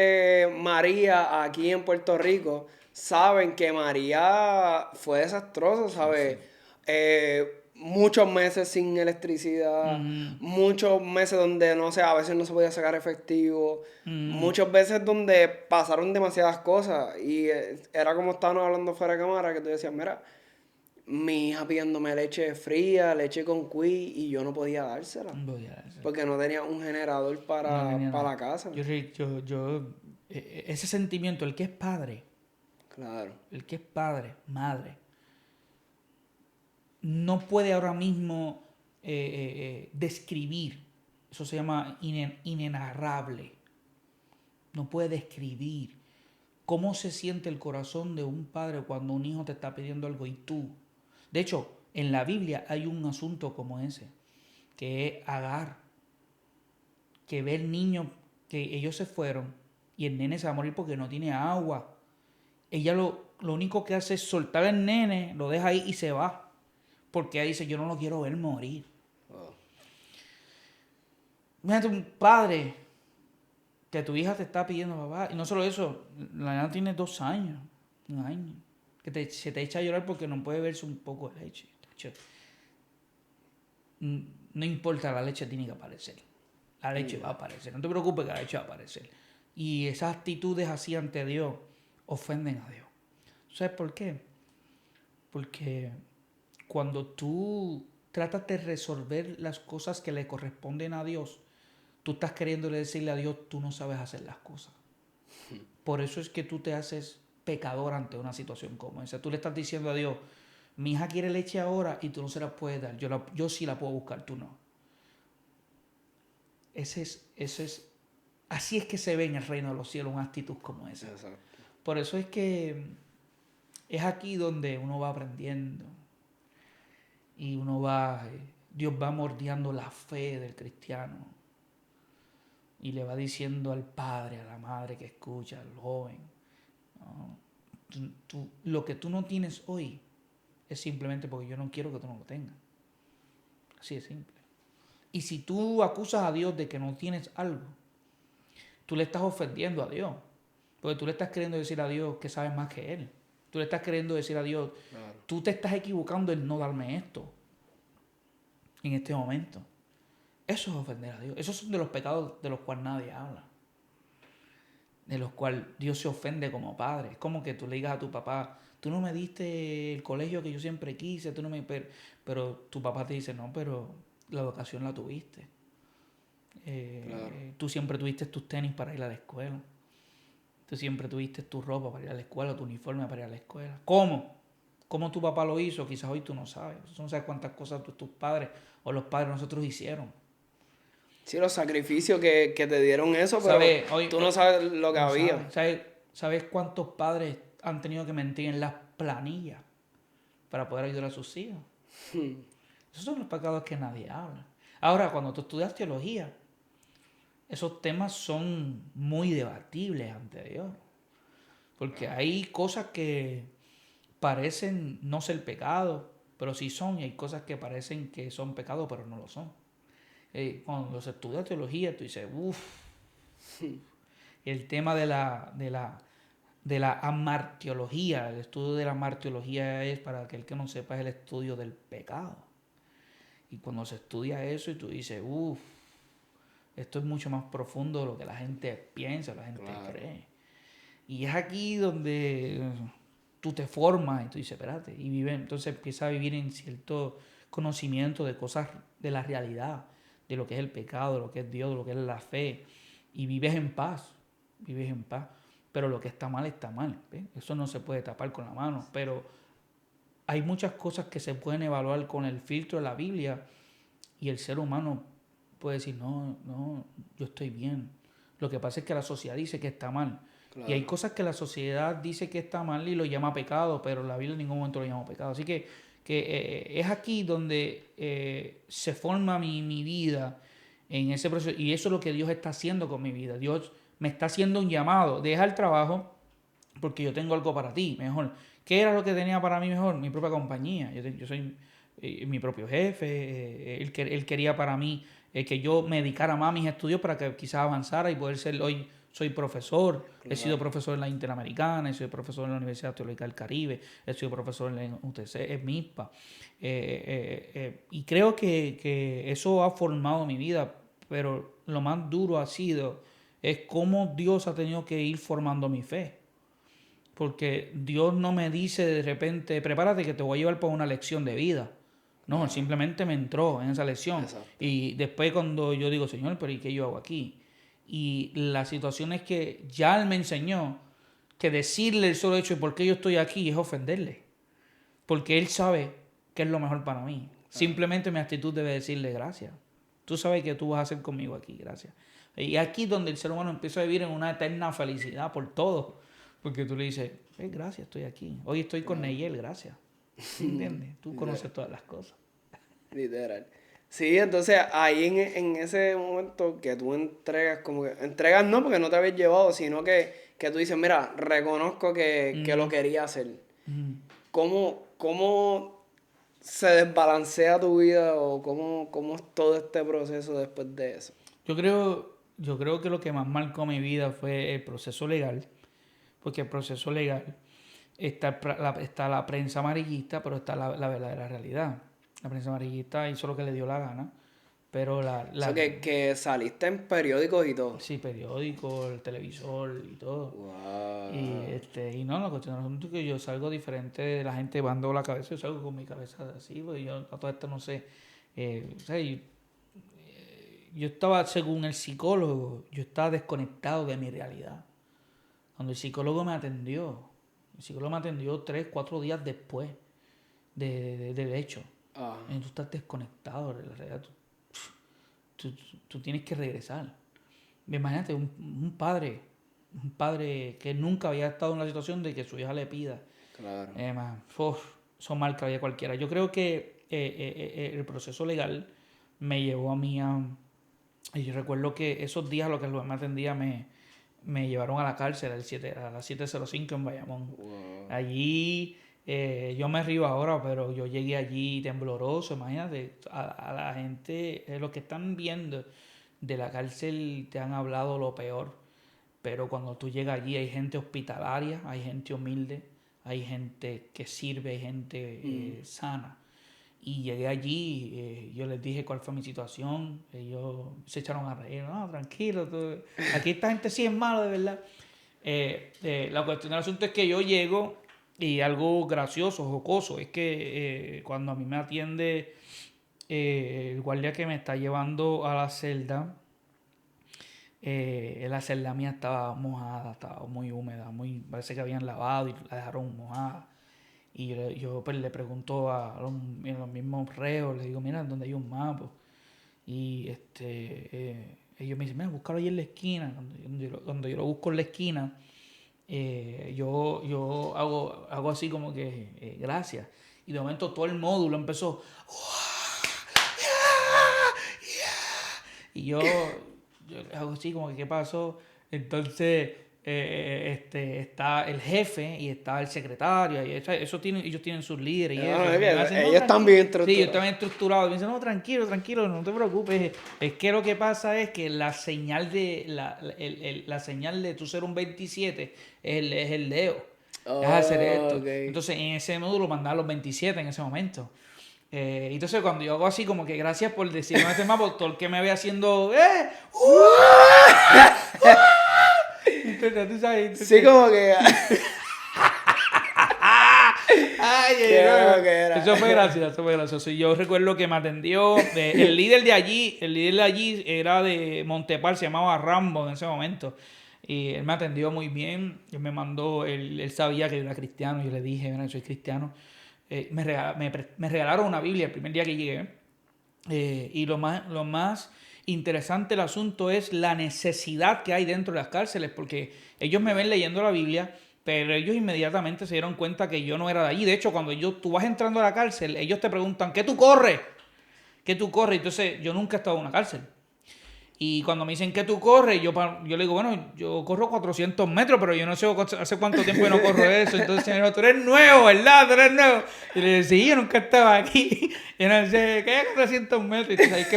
María aquí en Puerto Rico saben que María fue desastroso, sí, ¿sabes? sí. Muchos meses sin electricidad, Ujú, muchos meses donde no sé, a veces no se podía sacar efectivo, ujú. muchas veces donde pasaron demasiadas cosas y era como estábamos hablando fuera de cámara que tú decías, mira, mi hija pidiéndome leche fría, leche con cuy y yo no podía dársela Voy a hacer. porque no tenía un generador No tenía para nada. la casa. Ese sentimiento, Claro, el que es padre, madre, no puede ahora mismo describir, eso se llama inenarrable, no puede describir cómo se siente el corazón de un padre cuando un hijo te está pidiendo algo y tú. De hecho, en la Biblia hay un asunto como ese, que es Agar, que ve el niño, que ellos se fueron y el nene se va a morir porque no tiene agua. Ella lo único que hace es soltar al nene, lo deja ahí y se va. Porque ella dice, yo no lo quiero ver morir. wow, Imagínate un padre que tu hija te está pidiendo papá. Y no solo eso, la nena tiene 2 años, un año. Se te echa a llorar porque no puede verse un poco de leche. No importa, la leche tiene que aparecer. La leche va a aparecer. No te preocupes que la leche va a aparecer. Y esas actitudes así ante Dios ofenden a Dios. ¿Sabes por qué? Porque cuando tú tratas de resolver las cosas que le corresponden a Dios, tú estás queriéndole decirle a Dios, tú no sabes hacer las cosas. Por eso es que tú te haces pecador ante una situación como esa. Tú le estás diciendo a Dios, mi hija quiere leche ahora y tú no se la puedes dar. Yo sí la puedo buscar, tú no. Así es que se ve en el reino de los cielos una actitud como esa. Exacto. Por eso es que es aquí donde uno va aprendiendo y Dios va mordiendo la fe del cristiano y le va diciendo al padre, a la madre que escucha, al joven, ¿no? Lo que tú no tienes hoy es simplemente porque yo no quiero que tú no lo tengas. Así de simple. Y si tú acusas a Dios de que no tienes algo, tú le estás ofendiendo a Dios. Porque tú le estás queriendo decir a Dios que sabes más que Él. Tú le estás queriendo decir a Dios, claro, tú te estás equivocando en no darme esto en este momento. Eso es ofender a Dios. Esos son de los pecados de los cuales nadie habla. De los cuales Dios se ofende como padre. Es como que tú le digas a tu papá, tú no me diste el colegio que yo siempre quise, pero tu papá te dice, no, pero la educación la tuviste. Claro. Tú siempre tuviste tus tenis para ir a la escuela. Tú siempre tuviste tu ropa para ir a la escuela, tu uniforme para ir a la escuela. ¿Cómo? ¿Cómo tu papá lo hizo? Quizás hoy tú no sabes. Tú no sabes cuántas cosas tus padres o los padres de nosotros hicieron. Sí, los sacrificios que te dieron eso, pero hoy, tú no sabes lo que no había. ¿Sabes cuántos padres han tenido que mentir en las planillas para poder ayudar a sus hijos? Esos son los pecados que nadie habla. Ahora, cuando tú estudias teología, esos temas son muy debatibles ante Dios. Porque hay cosas que parecen no ser pecado, pero sí son. Y hay cosas que parecen que son pecado, pero no lo son. Cuando se estudia teología, tú dices, uff. El tema de la amartiología, el estudio de la amartiología es, para aquel que no sepa, es el estudio del pecado. Y cuando se estudia eso y tú dices, uff, esto es mucho más profundo de lo que la gente piensa, la gente cree. Y es aquí donde tú te formas y tú dices, espérate, y entonces empiezas a vivir en cierto conocimiento de cosas de la realidad, de lo que es el pecado, de lo que es Dios, de lo que es la fe, y vives en paz, pero lo que está mal, ¿ves? Eso no se puede tapar con la mano, pero hay muchas cosas que se pueden evaluar con el filtro de la Biblia y el ser humano puede decir, no, yo estoy bien. Lo que pasa es que la sociedad dice que está mal. Claro. Y hay cosas que la sociedad dice que está mal y lo llama pecado, pero la Biblia en ningún momento lo llama pecado. Así que es aquí donde se forma mi vida en ese proceso. Y eso es lo que Dios está haciendo con mi vida. Dios me está haciendo un llamado. Deja el trabajo porque yo tengo algo para ti mejor. ¿Qué era lo que tenía para mí mejor? Mi propia compañía. Yo soy mi propio jefe. Él quería para mí que yo me dedicara más a mis estudios para que quizás avanzara y poder ser hoy. Soy profesor, claro. He sido profesor en la Interamericana, he sido profesor en la Universidad Teológica del Caribe, he sido profesor en la UTC, en MISPA. Y creo que eso ha formado mi vida, pero lo más duro ha sido es cómo Dios ha tenido que ir formando mi fe. Porque Dios no me dice de repente, prepárate que te voy a llevar por una lección de vida. No, Él simplemente me entró en esa lección. Exacto. Y después cuando yo digo, Señor, pero ¿y qué yo hago aquí? Y la situación es que ya Él me enseñó que decirle el solo hecho de por qué yo estoy aquí es ofenderle. Porque Él sabe que es lo mejor para mí. Simplemente mi actitud debe decirle gracias. Tú sabes que tú vas a hacer conmigo aquí, gracias. Y aquí donde el ser humano empieza a vivir en una eterna felicidad por todo. Porque tú le dices, gracias, estoy aquí. Hoy estoy con Neyel, gracias. ¿Entiendes? Tú conoces todas las cosas. Literal. Sí, entonces ahí en ese momento que tú entregas, como que, entregas no porque no te habías llevado, sino que tú dices, mira, reconozco que lo quería hacer. ¿Cómo se desbalancea tu vida o cómo es todo este proceso después de eso? Yo creo que lo que más marcó mi vida fue el proceso legal, porque el proceso legal está la prensa amarillista, pero está la verdadera realidad. La prensa amarillista hizo lo que le dio la gana, pero o sea, que saliste en periódicos y todo. Sí, periódicos, el televisor y todo. Wow. Y no, la cuestión es que yo salgo diferente de la gente bando la cabeza, yo salgo con mi cabeza así, porque yo a todo esto no sé O sea, yo estaba, según el psicólogo, yo estaba desconectado de mi realidad. Cuando el psicólogo me atendió 3, 4 días después del hecho. Y tú estás desconectado de la realidad. Tú tienes que regresar. Imagínate un padre que nunca había estado en la situación de que su hija le pida. Claro. Eso marca a la vida cualquiera. Yo creo que el proceso legal me llevó a mí a... Y yo recuerdo que esos días a los que me atendía me llevaron a la cárcel a la 705 en Bayamón. Wow. Allí, yo me río ahora, pero yo llegué allí tembloroso. Imagínate, a la gente, los que están viendo de la cárcel te han hablado lo peor. Pero cuando tú llegas allí hay gente hospitalaria, hay gente humilde, hay gente que sirve, hay gente sana. Y llegué allí, yo les dije cuál fue mi situación, ellos se echaron a reír, no, tranquilo, aquí esta gente sí es malo, de verdad. La cuestión del asunto es que yo llego y algo gracioso, jocoso, es que cuando a mí me atiende el guardia que me está llevando a la celda, la celda mía estaba mojada, estaba muy húmeda, parece que habían lavado y la dejaron mojada. Y yo pues, le pregunto a los mismos reos, les digo, mira, ¿dónde hay un mapa? Y ellos me dicen, mira, búscalo ahí en la esquina. Cuando yo lo busco en la esquina, yo hago así como que, gracias. Y de momento todo el módulo empezó, y yo hago así como que, ¿qué pasó? Entonces, está el jefe y está el secretario. Y ellos tienen sus líderes y eso. No, Y me hacen, no, ellos están bien tranquilo. Sí, ellos estructurados. están bien estructurados. Y me dicen, no, tranquilo, no te preocupes. Es que lo que pasa es que la señal la señal de tu ser un 27 es el Leo. Es hacer esto. Okay. Entonces, en ese módulo mandaban los 27 en ese momento. Entonces cuando yo hago así como que gracias por decirme este mapa, todo el que me ve haciendo entonces, tú sabes, entonces, Sí, como que... ay, Qué que era. eso fue gracioso. Y yo recuerdo que me atendió el líder de allí era de Montepal, se llamaba Rambo en ese momento. Y él me atendió muy bien. Él sabía que yo era cristiano. Yo le dije, mira, soy cristiano. Me regalaron una Biblia el primer día que llegué. Y lo más interesante del asunto es la necesidad que hay dentro de las cárceles, porque ellos me ven leyendo la Biblia, pero ellos inmediatamente se dieron cuenta que yo no era de allí. De hecho, cuando tú vas entrando a la cárcel, ellos te preguntan, ¿qué tú corres? ¿Qué tú corres? Entonces, yo nunca he estado en una cárcel. Y cuando me dicen que tú corres, yo le digo, bueno, yo corro 400 metros, pero yo no sé hace cuánto tiempo yo no corro eso. Entonces me dijo, tú eres nuevo, ¿verdad? Tú eres nuevo. Y le dije, sí, yo nunca estaba aquí. Y no sé, ¿qué es 400 metros? Y entonces ahí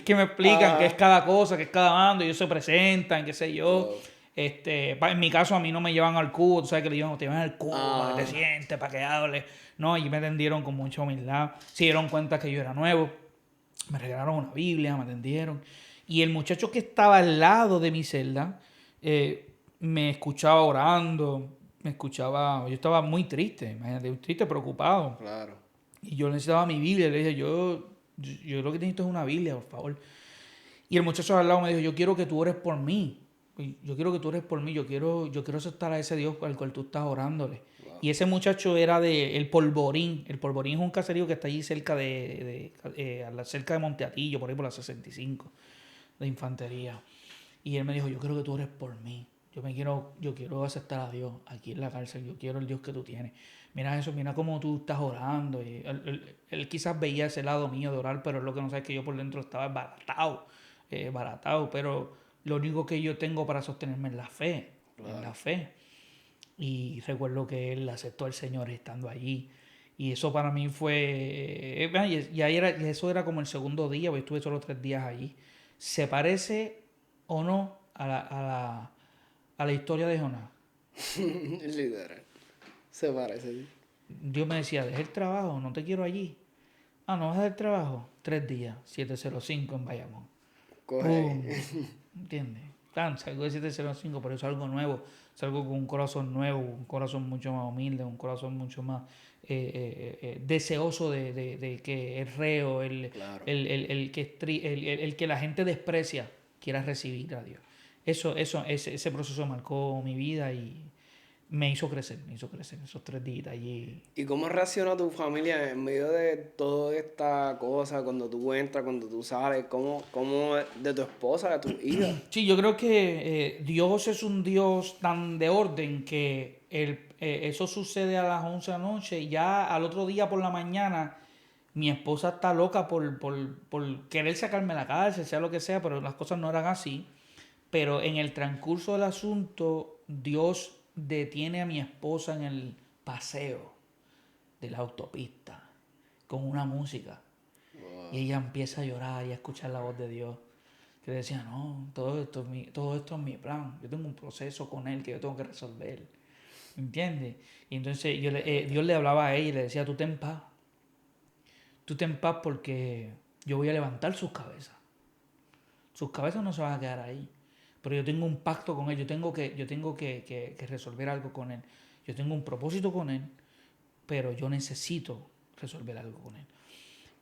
que me explican qué es cada cosa, qué es cada mando. Ellos se presentan, qué sé yo. Wow. En mi caso, a mí no me llevan al cubo. Tú sabes que le llevan, te llevan al cubo para que te sientes, para que hables. No, y me atendieron con mucha humildad. Se dieron cuenta que yo era nuevo. Me regalaron una Biblia, me atendieron. Y el muchacho que estaba al lado de mi celda me escuchaba orando, yo estaba muy triste, imagínate, triste, preocupado. Claro. Y yo necesitaba mi Biblia, le dije, yo lo que necesito es una Biblia, por favor. Y el muchacho al lado me dijo, yo quiero que tú ores por mí. Yo quiero que tú ores por mí, yo quiero aceptar a ese Dios al cual tú estás orándole. Wow. Y ese muchacho era de El Polvorín. El Polvorín es un caserío que está allí cerca cerca de Monteatillo, por ahí por la 65 de infantería. Y él me dijo, yo quiero que tú ores por mí. Yo quiero aceptar a Dios aquí en la cárcel. Yo quiero el Dios que tú tienes. Mira eso, mira cómo tú estás orando. Y él quizás veía ese lado mío de orar, pero es lo que no sabe es que yo por dentro estaba baratado. Pero lo único que yo tengo para sostenerme es la fe. Claro. En la fe. Y recuerdo que él aceptó al Señor estando allí. Y eso para mí fue... y eso era como el segundo día, porque estuve solo 3 días allí. ¿Se parece o no a la historia de Jonás? Literal. Se parece, sí. Dios me decía, deja el trabajo, no te quiero allí. Ah, ¿no vas a dejar el trabajo? 3 días, 705 en Bayamón. Coge. ¡Pum! ¿Entiendes? salgo de 705, pero es algo nuevo, salgo con un corazón nuevo, un corazón mucho más humilde, un corazón mucho más deseoso de que el reo, Claro. el que la gente desprecia, quiera recibir a Dios. Ese proceso marcó mi vida y me hizo crecer esos 3 días allí. ¿Y cómo reacciona tu familia en medio de toda esta cosa, cuando tú entras, cuando tú sales, cómo de tu esposa, de tu hija? Sí, yo creo que Dios es un Dios tan de orden que eso sucede a las 11 de la noche y ya al otro día por la mañana mi esposa está loca por querer sacarme de la cárcel, sea lo que sea, pero las cosas no eran así. Pero en el transcurso del asunto, Dios detiene a mi esposa en el paseo de la autopista con una música. Y ella empieza a llorar y a escuchar la voz de Dios. Que decía, no, todo esto es mi plan. Yo tengo un proceso con él que yo tengo que resolver. ¿Entiendes? Y entonces Dios le hablaba a ella y le decía, tú ten paz. Tú ten paz porque yo voy a levantar sus cabezas. Sus cabezas no se van a quedar ahí. Pero yo tengo un pacto con él. Yo tengo que resolver algo con él. Yo tengo un propósito con él. Pero yo necesito resolver algo con él.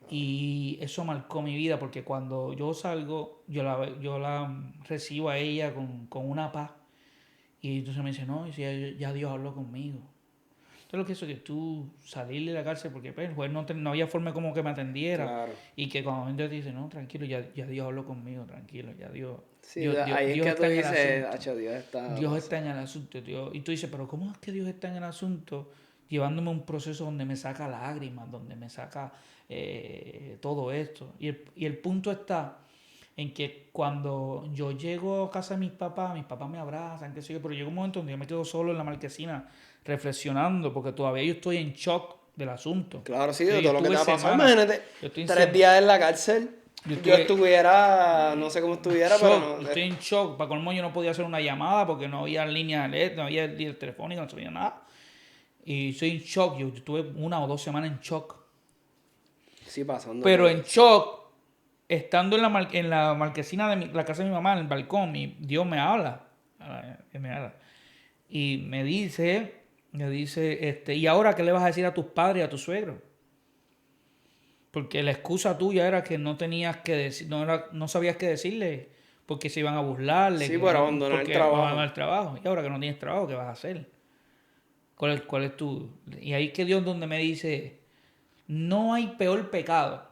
Y eso marcó mi vida porque cuando yo salgo, yo la recibo a ella con una paz. Y entonces me dice, no, y si ya Dios habló conmigo. Entonces lo que hizo es que tú salir de la cárcel, porque pues, el juez no había forma como que me atendiera. Claro. Y que cuando Dios te dice, no, tranquilo, ya Dios habló conmigo, tranquilo, ya Sí, ahí es Dios que tú está en el dices, asunto. Hacho, Dios está Dios está pasando. en el asunto, Dios. Y tú dices, pero ¿cómo es que Dios está en el asunto? Llevándome a un proceso donde me saca lágrimas, donde me saca todo esto. Y el punto está en que cuando yo llego a casa de mis papás me abrazan, qué sé yo, pero llega un momento donde yo me quedo solo en la marquesina reflexionando, porque todavía yo estoy en shock del asunto. Claro, sí, de Yo todo lo que te estuve ha pasado. semanas, Imagínate, yo estoy en 3 días en la cárcel. yo Yo estuve estuviera, no sé cómo estuviera, pero shock, no. yo estoy en shock. Para colmo yo no podía hacer una llamada porque no había línea LED, no había línea telefónica, no sabía nada. Y estoy en shock, yo estuve 1 o 2 semanas en shock. Sí, pasando Pero todo en eso. shock, estando en la marquesina de la casa de mi mamá, en el balcón, Dios me habla. Me habla. Y me dice, ¿y ahora qué le vas a decir a tus padres y a tus suegros? Porque la excusa tuya era que no tenías que decir, no sabías qué decirle, porque se iban a burlarle, Sí, por abandonar el porque van a trabajo. dar el trabajo. Y ahora que no tienes trabajo, ¿qué vas a hacer? ¿Cuál es tu...? Y ahí que Dios donde me dice, no hay peor pecado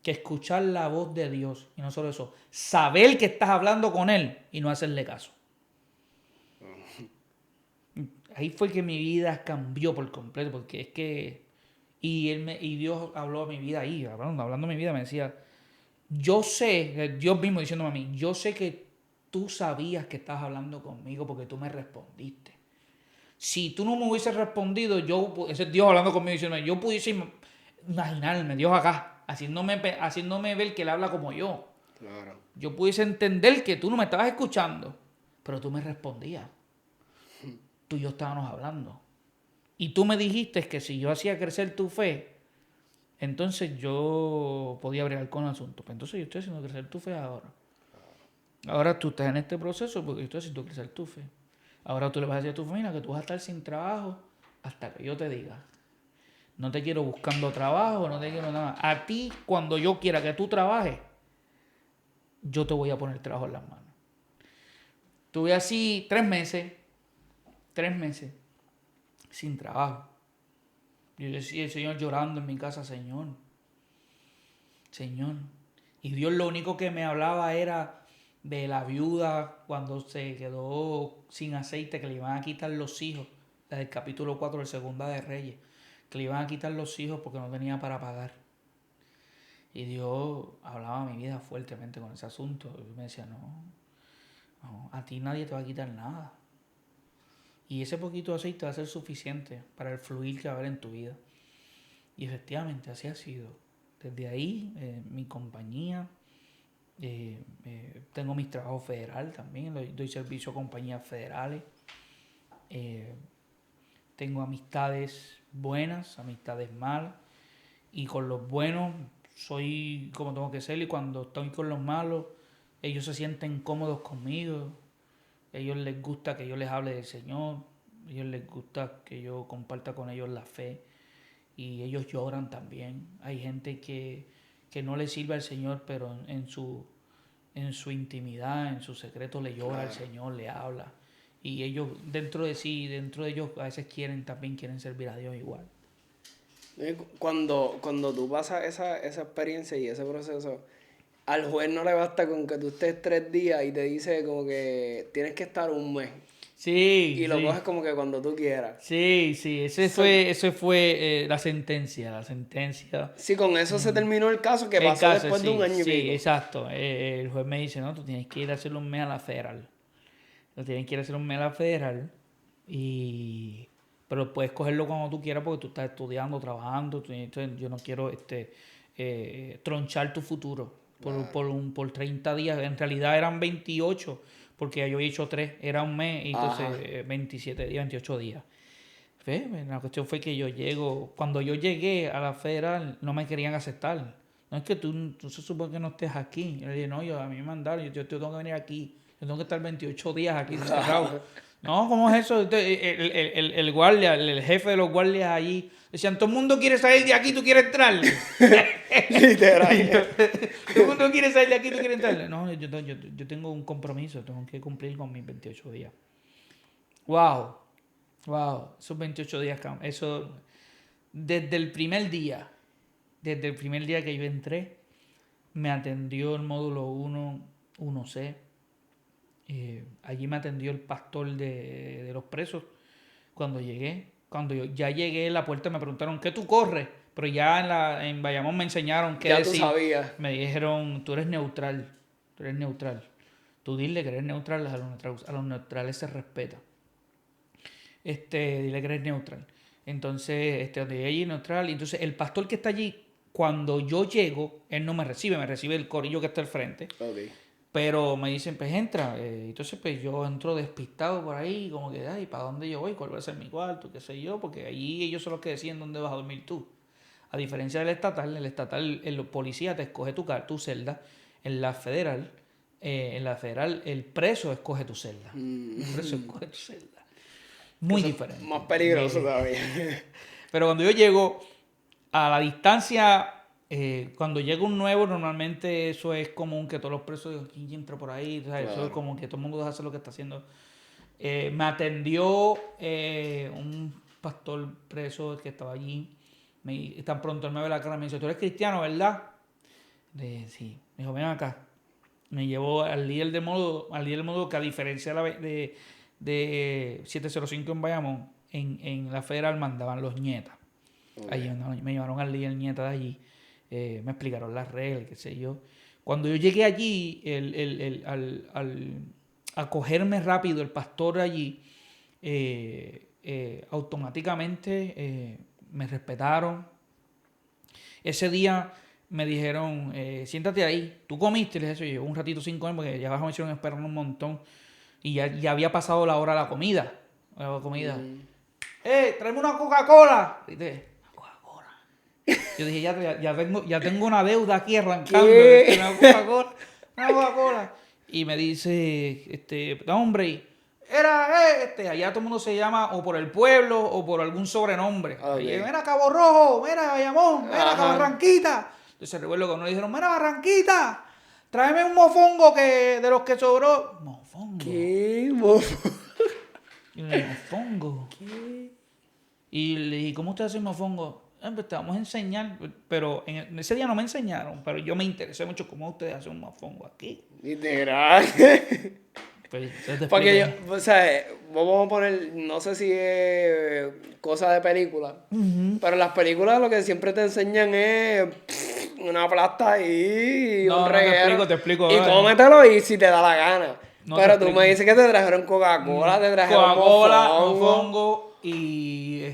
que escuchar la voz de Dios. Y no solo eso, saber que estás hablando con Él y no hacerle caso. Ahí fue que mi vida cambió por completo, porque es que... Y Dios habló a mi vida ahí, hablando de mi vida, me decía, yo sé, Dios mismo diciéndome a mí, yo sé que tú sabías que estabas hablando conmigo porque tú me respondiste. Si tú no me hubieses respondido, ese es Dios hablando conmigo diciéndome, yo pudiese imaginarme, Dios acá, haciéndome ver que Él habla como yo. Claro. Yo pudiese entender que tú no me estabas escuchando, pero tú me respondías. Tú y yo estábamos hablando. Y tú me dijiste que si yo hacía crecer tu fe, entonces yo podía bregar con el asunto. Pues entonces yo estoy haciendo crecer tu fe ahora. Ahora tú estás en este proceso porque yo estoy haciendo crecer tu fe. Ahora tú le vas a decir a tu familia que tú vas a estar sin trabajo hasta que yo te diga. No te quiero buscando trabajo, no te quiero nada. A ti, cuando yo quiera que tú trabajes, yo te voy a poner trabajo en las manos. Tuve así 3 meses, sin trabajo. Yo decía, el Señor llorando en mi casa, Señor. Y Dios lo único que me hablaba era de la viuda cuando se quedó sin aceite, que le iban a quitar los hijos, desde el capítulo 4 de Segunda de Reyes, que le iban a quitar los hijos porque no tenía para pagar. Y Dios hablaba a mi vida fuertemente con ese asunto. Y me decía, no, a ti nadie te va a quitar nada. Y ese poquito de aceite va a ser suficiente para el fluir que va a haber en tu vida. Y efectivamente así ha sido. Desde ahí, mi compañía, tengo mis trabajos federales también, doy servicio a compañías federales. Eh, Tengo amistades buenas, amistades malas. Y con los buenos soy como tengo que ser. Y cuando estoy con los malos, ellos se sienten cómodos conmigo, ellos les gusta que yo les hable del Señor, ellos les gusta que yo comparta con ellos la fe y ellos lloran también. Hay gente que no le sirve al Señor, pero en su intimidad, en su secreto le llora al Señor, le habla. Y ellos dentro de sí, dentro de ellos a veces también quieren servir a Dios igual. Cuando tú pasas esa experiencia y ese proceso, al juez no le basta con que tú estés 3 días y te dice como que tienes que estar un mes. Sí, Y lo sí. coges como que cuando tú quieras. Sí, ese fue la sentencia. Sí, con eso se terminó el caso que El pasó caso, después de un año y sí, pico. exacto. El juez me dice, no, tú tienes que ir a hacerle un mes a la federal. Tú tienes que ir a hacer un mes a la federal pero puedes cogerlo cuando tú quieras porque tú estás estudiando, trabajando. Entonces yo no quiero tronchar tu futuro por 30 días. En realidad eran 28 porque yo he hecho 3. Era un mes y entonces Ajá. 27 días, 28 días. La cuestión fue que cuando yo llegué a la federal, no me querían aceptar. No es que tú se supone que no estés aquí. Yo le dije, no, a mí me mandaron, yo tengo que venir aquí. Yo tengo que estar 28 días aquí encerrado. No, ¿cómo es eso? El guardia, el jefe de los guardias allí, decían, todo el mundo quiere salir de aquí, tú quieres entrar. Literal. Todo el mundo quiere salir de aquí, tú quieres entrar. No, yo tengo un compromiso, tengo que cumplir con mis 28 días. Wow. Wow, esos 28 días, eso, desde el primer día que yo entré, me atendió el módulo 1C. Allí me atendió el pastor de los presos cuando llegué. Cuando yo ya llegué a la puerta me preguntaron, ¿qué tú corres? Pero ya en Bayamón me enseñaron qué Ya tú decir. sabías. Me dijeron, tú eres neutral. Tú dile que eres neutral, a los neutrales se respeta. Dile que eres neutral. Entonces, donde llegué allí, neutral. Y entonces, el pastor que está allí, cuando yo llego, él no me recibe el corillo que está al frente. Okay. Pero me dicen, pues entra. Entonces, pues yo entro despistado por ahí, como que, ay, ¿para dónde yo voy? ¿Cuál va a ser mi cuarto? ¿Qué sé yo? Porque allí ellos son los que deciden dónde vas a dormir tú. A diferencia del estatal, el policía te escoge tu celda. En la federal, el preso escoge tu celda. El preso escoge tu celda. Muy diferente. Más peligroso todavía. Pero cuando yo llego a la distancia, cuando llega un nuevo, normalmente eso es común que todos los presos, ¿quién entra por ahí? ¿Sabes? Claro. Eso es como que todo el mundo deja hacer lo que está haciendo. Me atendió un pastor preso que estaba allí. Tan pronto él me ve la cara y me dice, tú eres cristiano, ¿verdad? Sí. Me dijo, ven acá. Me llevó al líder de módulo que a diferencia de 705 en Bayamón, en la federal mandaban los nietas. Okay. Allí me llevaron al líder nieta de allí, me explicaron las reglas, qué sé yo. Cuando yo llegué allí, al acogerme rápido el pastor allí, automáticamente me respetaron. Ese día me dijeron, siéntate ahí, ¿tú comiste? Les dije, yo un ratito sin comer porque ya abajo me hicieron esperar un montón y ya había pasado la hora de la comida. Tráeme una Coca-Cola. ¿Viste? Una Coca-Cola. Yo dije, ya tengo una deuda aquí arrancando. Una Coca-Cola. Y me dice, hombre, allá todo el mundo se llama o por el pueblo o por algún sobrenombre. Okay. Mira Cabo Rojo, mira Bayamón, mira Barranquita. Entonces recuerdo que uno le dijeron, mira Barranquita, tráeme un mofongo de los que sobró. ¿Mofongo? ¿Qué? Y le dije, ¿mofongo? ¿Qué? Y le dije, ¿cómo usted hace mofongo? Pues te vamos a enseñar, pero en ese día no me enseñaron, pero yo me interesé mucho cómo ustedes hacen un mofongo aquí. Literal. Pues, porque yo, o sea, vamos a poner, no sé si es cosa de película, pero en las películas lo que siempre te enseñan es una plasta ahí y No, un no, reguero. te explico. Y cómetelo y si te da la gana. No pero te tú explico. me dices que te trajeron Coca-Cola, te trajeron Coca-Cola, mofongo. mofongo y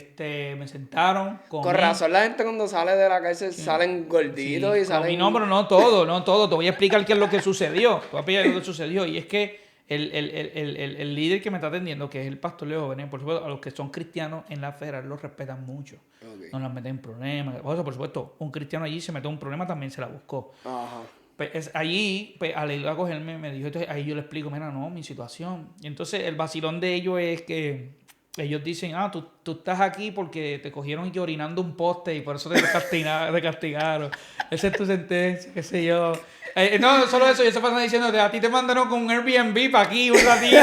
me sentaron, comí. Con razón la gente cuando sale de la cárcel salen gorditos Sí, y salen... No, pero no todo. Te voy a explicar qué es lo que sucedió. Te voy a explicar lo que sucedió. Y es que el líder que me está atendiendo, que es el pastor Leo Jóvenes, por supuesto, a los que son cristianos en la federal los respetan mucho. Okay. No los meten en problemas. O sea, por supuesto, un cristiano allí se metió en un problema, también se la buscó. Ajá. Pues allí, pues, al ir a cogerme, me dijo, entonces ahí yo le explico, mira, no, mi situación. Y entonces el vacilón de ellos es que ellos dicen, tú estás aquí porque te cogieron y que orinando un poste y por eso te castigaron. Esa es tu sentencia, qué sé yo. No, solo eso, ellos se pasan diciendo, a ti te mandaron con un Airbnb para aquí un ratito.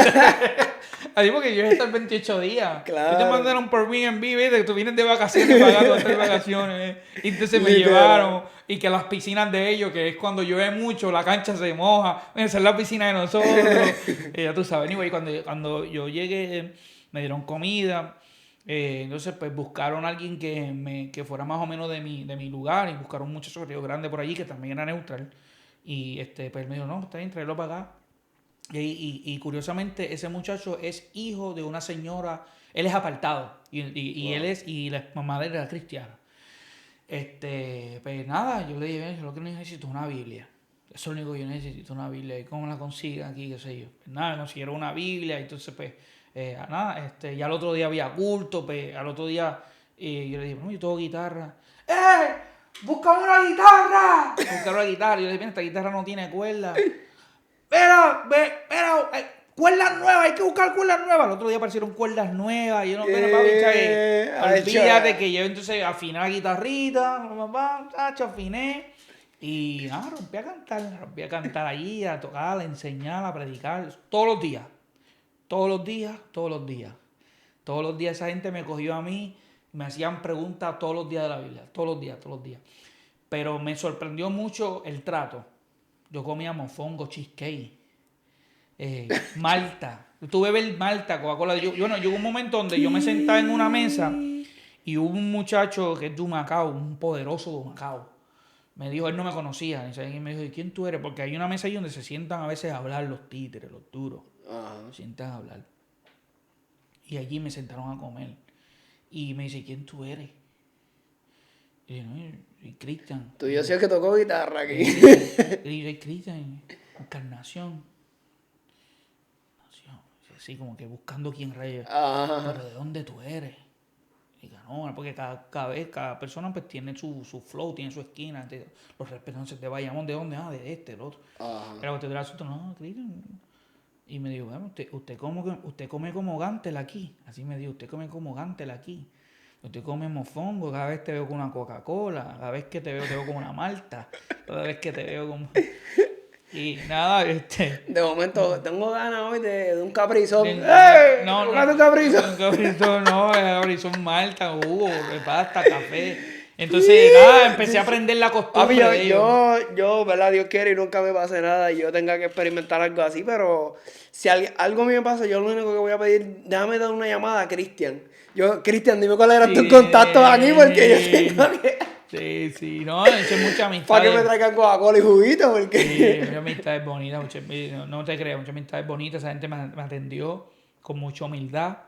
Así porque yo voy a estar 28 días. Yo te Claro. mandaron por Airbnb, ¿viste? Que tú vienes de vacaciones pagando 3 vacaciones. Y entonces me Literal. llevaron. Y que las piscinas de ellos, que es cuando llueve mucho, la cancha se moja. Esa es la piscina de nosotros. Ya tú sabes. Anyway, cuando yo llegué, me dieron comida. Entonces, pues buscaron a alguien que fuera más o menos de mi lugar. Y buscaron un muchacho Río Grande por allí, que también era neutral. Y pues él me dijo, no, está bien, tráelo para acá. Y curiosamente, ese muchacho es hijo de una señora. Él es apartado. Y la mamá de él era cristiana. Pues nada, yo le dije, yo lo que necesito es una Biblia. Eso es lo único que yo necesito, una Biblia. ¿Y cómo la consigo aquí? ¿Qué sé yo? Pues nada, consiguieron una Biblia. Entonces, pues, nada, ya el otro día había culto. Pues, al otro día, yo le dije, no, yo tengo guitarra. ¡Eh! ¡Buscame una guitarra! Buscaron la guitarra. Yo le dije, mira, esta guitarra no tiene cuerda. Pero, cuerdas nuevas, hay que buscar cuerdas nuevas. El otro día aparecieron cuerdas nuevas. Y yo no, bueno, papi, olvídate que yo entonces afiné la guitarrita, tacho, afiné. Y nada, rompí a cantar allí, a tocar, a enseñar, a predicar, todos los días. Todos los días, todos los días. Todos los días esa gente me cogió a mí, me hacían preguntas todos los días de la Biblia, todos los días, todos los días. Pero me sorprendió mucho el trato. Yo comía mofongo, cheesecake, malta. Tú bebes malta, Coca-Cola. Bueno, llegó un momento donde yo me sentaba en una mesa y hubo un muchacho que es de Humacao, un poderoso de Humacao. Me dijo, él no me conocía. Y me dijo, ¿y quién tú eres? Porque hay una mesa ahí donde se sientan a veces a hablar los títeres, los duros. Ajá. Se sientan a hablar. Y allí me sentaron a comer. Y me dice, ¿quién tú eres? Y yo, no, yo soy Cristian. Tú yo soy el que tocó guitarra aquí. Y yo soy Cristian, Encarnación. Así como que buscando quién reyes. Ajá. Pero ¿de dónde tú eres? Y no, porque cada persona pues tiene su flow, tiene su esquina. Los respetan, se te vayamos de dónde, de este, el otro. Ajá. Pero te dirás, no, Cristian. Y me dijo, bueno, usted come como Gantel aquí. Así me dijo, usted come como Gantel aquí. Usted come mofongo, cada vez te veo con una Coca-Cola, cada vez que te veo con una malta, cada vez que te veo con... Y nada, De momento, tengo ganas hoy de un caprizón. ¡Ey! No, ¡Búscate un caprizón! un caprizón no, caprizón malta, jugo, pasta, café. Entonces, nada, empecé a aprender la Papi, costumbre de ellos. yo, ¿verdad? Dios quiere y nunca me pase nada y yo tenga que experimentar algo así, pero si algo a mí me pasa, yo lo único que voy a pedir, déjame dar una llamada a Cristian. Cristian, dime cuáles eran tus contactos aquí porque yo tengo que... Sí, no, eso es mucha amistad. Para que me traigan Coca-Cola y juguito, porque... Sí, muchas amistades bonitas, no te creas, muchas amistades bonitas. Esa gente me atendió con mucha humildad.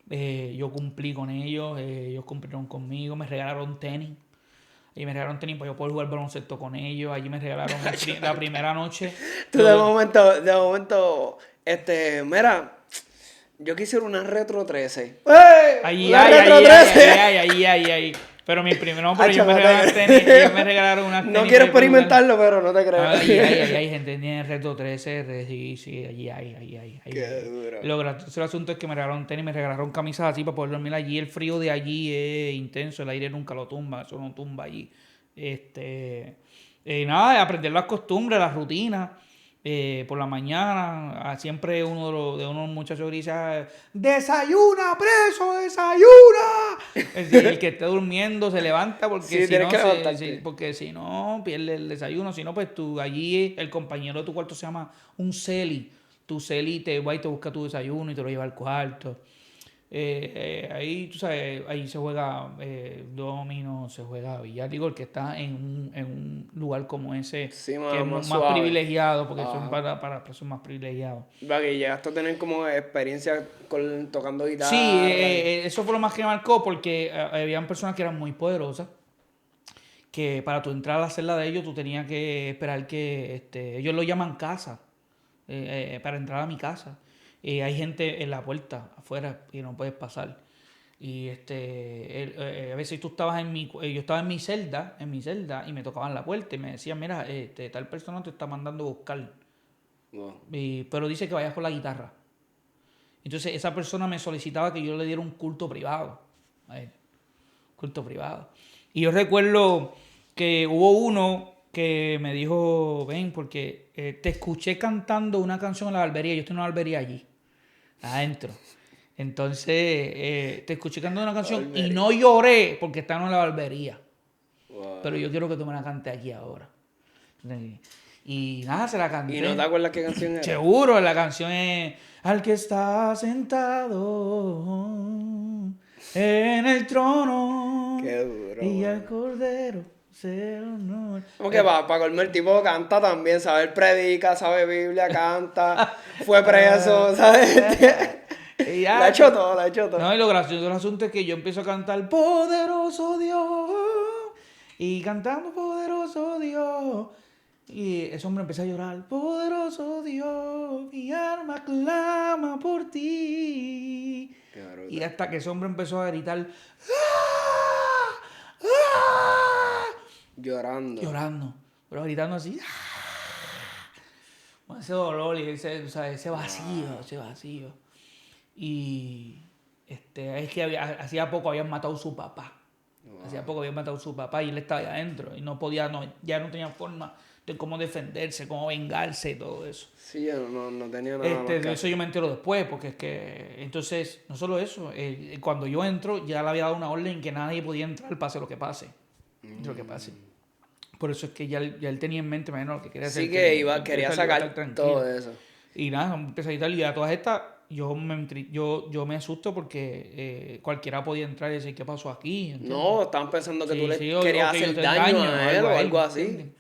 Yo cumplí con ellos, ellos cumplieron conmigo, me regalaron tenis. Y me regalaron tenis para yo poder jugar baloncesto con ellos. Allí me regalaron la primera noche. Tú de momento, mira, yo quisiera una Retro 13. ¡Ey! ¡Una Retro 13! Ahí. Pero pero ellos me regalaron tenis, ellos me regalaron unas tenis. No quiero experimentarlo, pero no te creo. Ahí hay gente que tiene Reto 13, sí, allí hay. Qué duro. Lo gracioso del asunto es que me regalaron tenis, me regalaron camisas así para poder dormir allí. El frío de allí es intenso, el aire nunca lo tumba, eso no tumba allí. Nada, aprender las costumbres, las rutinas. Por la mañana, siempre uno de unos muchachos dice, ¡desayuna, preso, desayuna! Es decir, el que esté durmiendo se levanta porque Sí, si no, porque si no pierde el desayuno. Si no, pues tú allí, el compañero de tu cuarto se llama un celi. Tu celi te va y te busca tu desayuno y te lo lleva al cuarto. Ahí, tú sabes, ahí se juega domino, se juega billar. Digo, el que está en un lugar como ese, sí, que es más suave. Privilegiado, porque son para personas más privilegiados. Va, que llegaste a tener como experiencia tocando guitarra. Sí, eso fue lo más que me marcó, porque habían personas que eran muy poderosas, que para tú entrar a la celda de ellos, tú tenías que esperar que, ellos lo llaman casa, para entrar a mi casa. Hay gente en la puerta afuera y no puedes pasar. Y a veces tú estabas yo estaba en mi celda, y me tocaban la puerta y me decían, mira, tal persona te está mandando a buscar. Wow. Pero dice que vayas con la guitarra. Entonces esa persona me solicitaba que yo le diera un culto privado a él. Culto privado. Y yo recuerdo que hubo uno que me dijo, ven, porque te escuché cantando una canción en la barbería. Yo estoy en una barbería allí, adentro. Entonces, te escuché cantando una canción y no lloré porque estaba en la barbería. Wow. Pero yo quiero que tú me la cantes aquí ahora. Y nada, se la canté. ¿Y no te acuerdas qué canción era? Seguro, la canción es Al que está sentado en el trono Qué duro. y al cordero se honor. Como que para colmar el tipo canta también, sabe, él predica, sabe Biblia, canta, fue preso, ¿sabes? Y ya, La ha hecho todo, la ha hecho todo. No, y lo gracioso del asunto es que yo empiezo a cantar Poderoso Dios y cantando Poderoso Dios. Y ese hombre empieza a llorar, poderoso Dios, mi alma clama por ti. Y hasta que ese hombre empezó a gritar, ¡ah! ¡ah! Llorando, pero gritando así, ¡ah! Con ese dolor y ese vacío. Y es que hacía poco habían matado a su papá. Hacía poco habían matado a su papá y él estaba ahí adentro. Y no podía, ya no tenía forma de cómo defenderse, cómo vengarse y todo eso. Sí, yo no tenía nada más que De eso yo me entero después, porque es que, entonces, no solo eso, cuando yo entro, ya le había dado una orden que nadie podía entrar, pase lo que pase. Lo que pase. Por eso es que ya él tenía en mente, imagino, lo que quería hacer. Sí, que quería sacar todo eso. Y nada, empecé a gritar, y a todas estas, yo me asusto porque cualquiera podía entrar y decir, ¿qué pasó aquí? ¿Entiendes? No, estaban pensando que tú le o querías que yo hacer te daño engaño a él o algo así. ¿entiendes?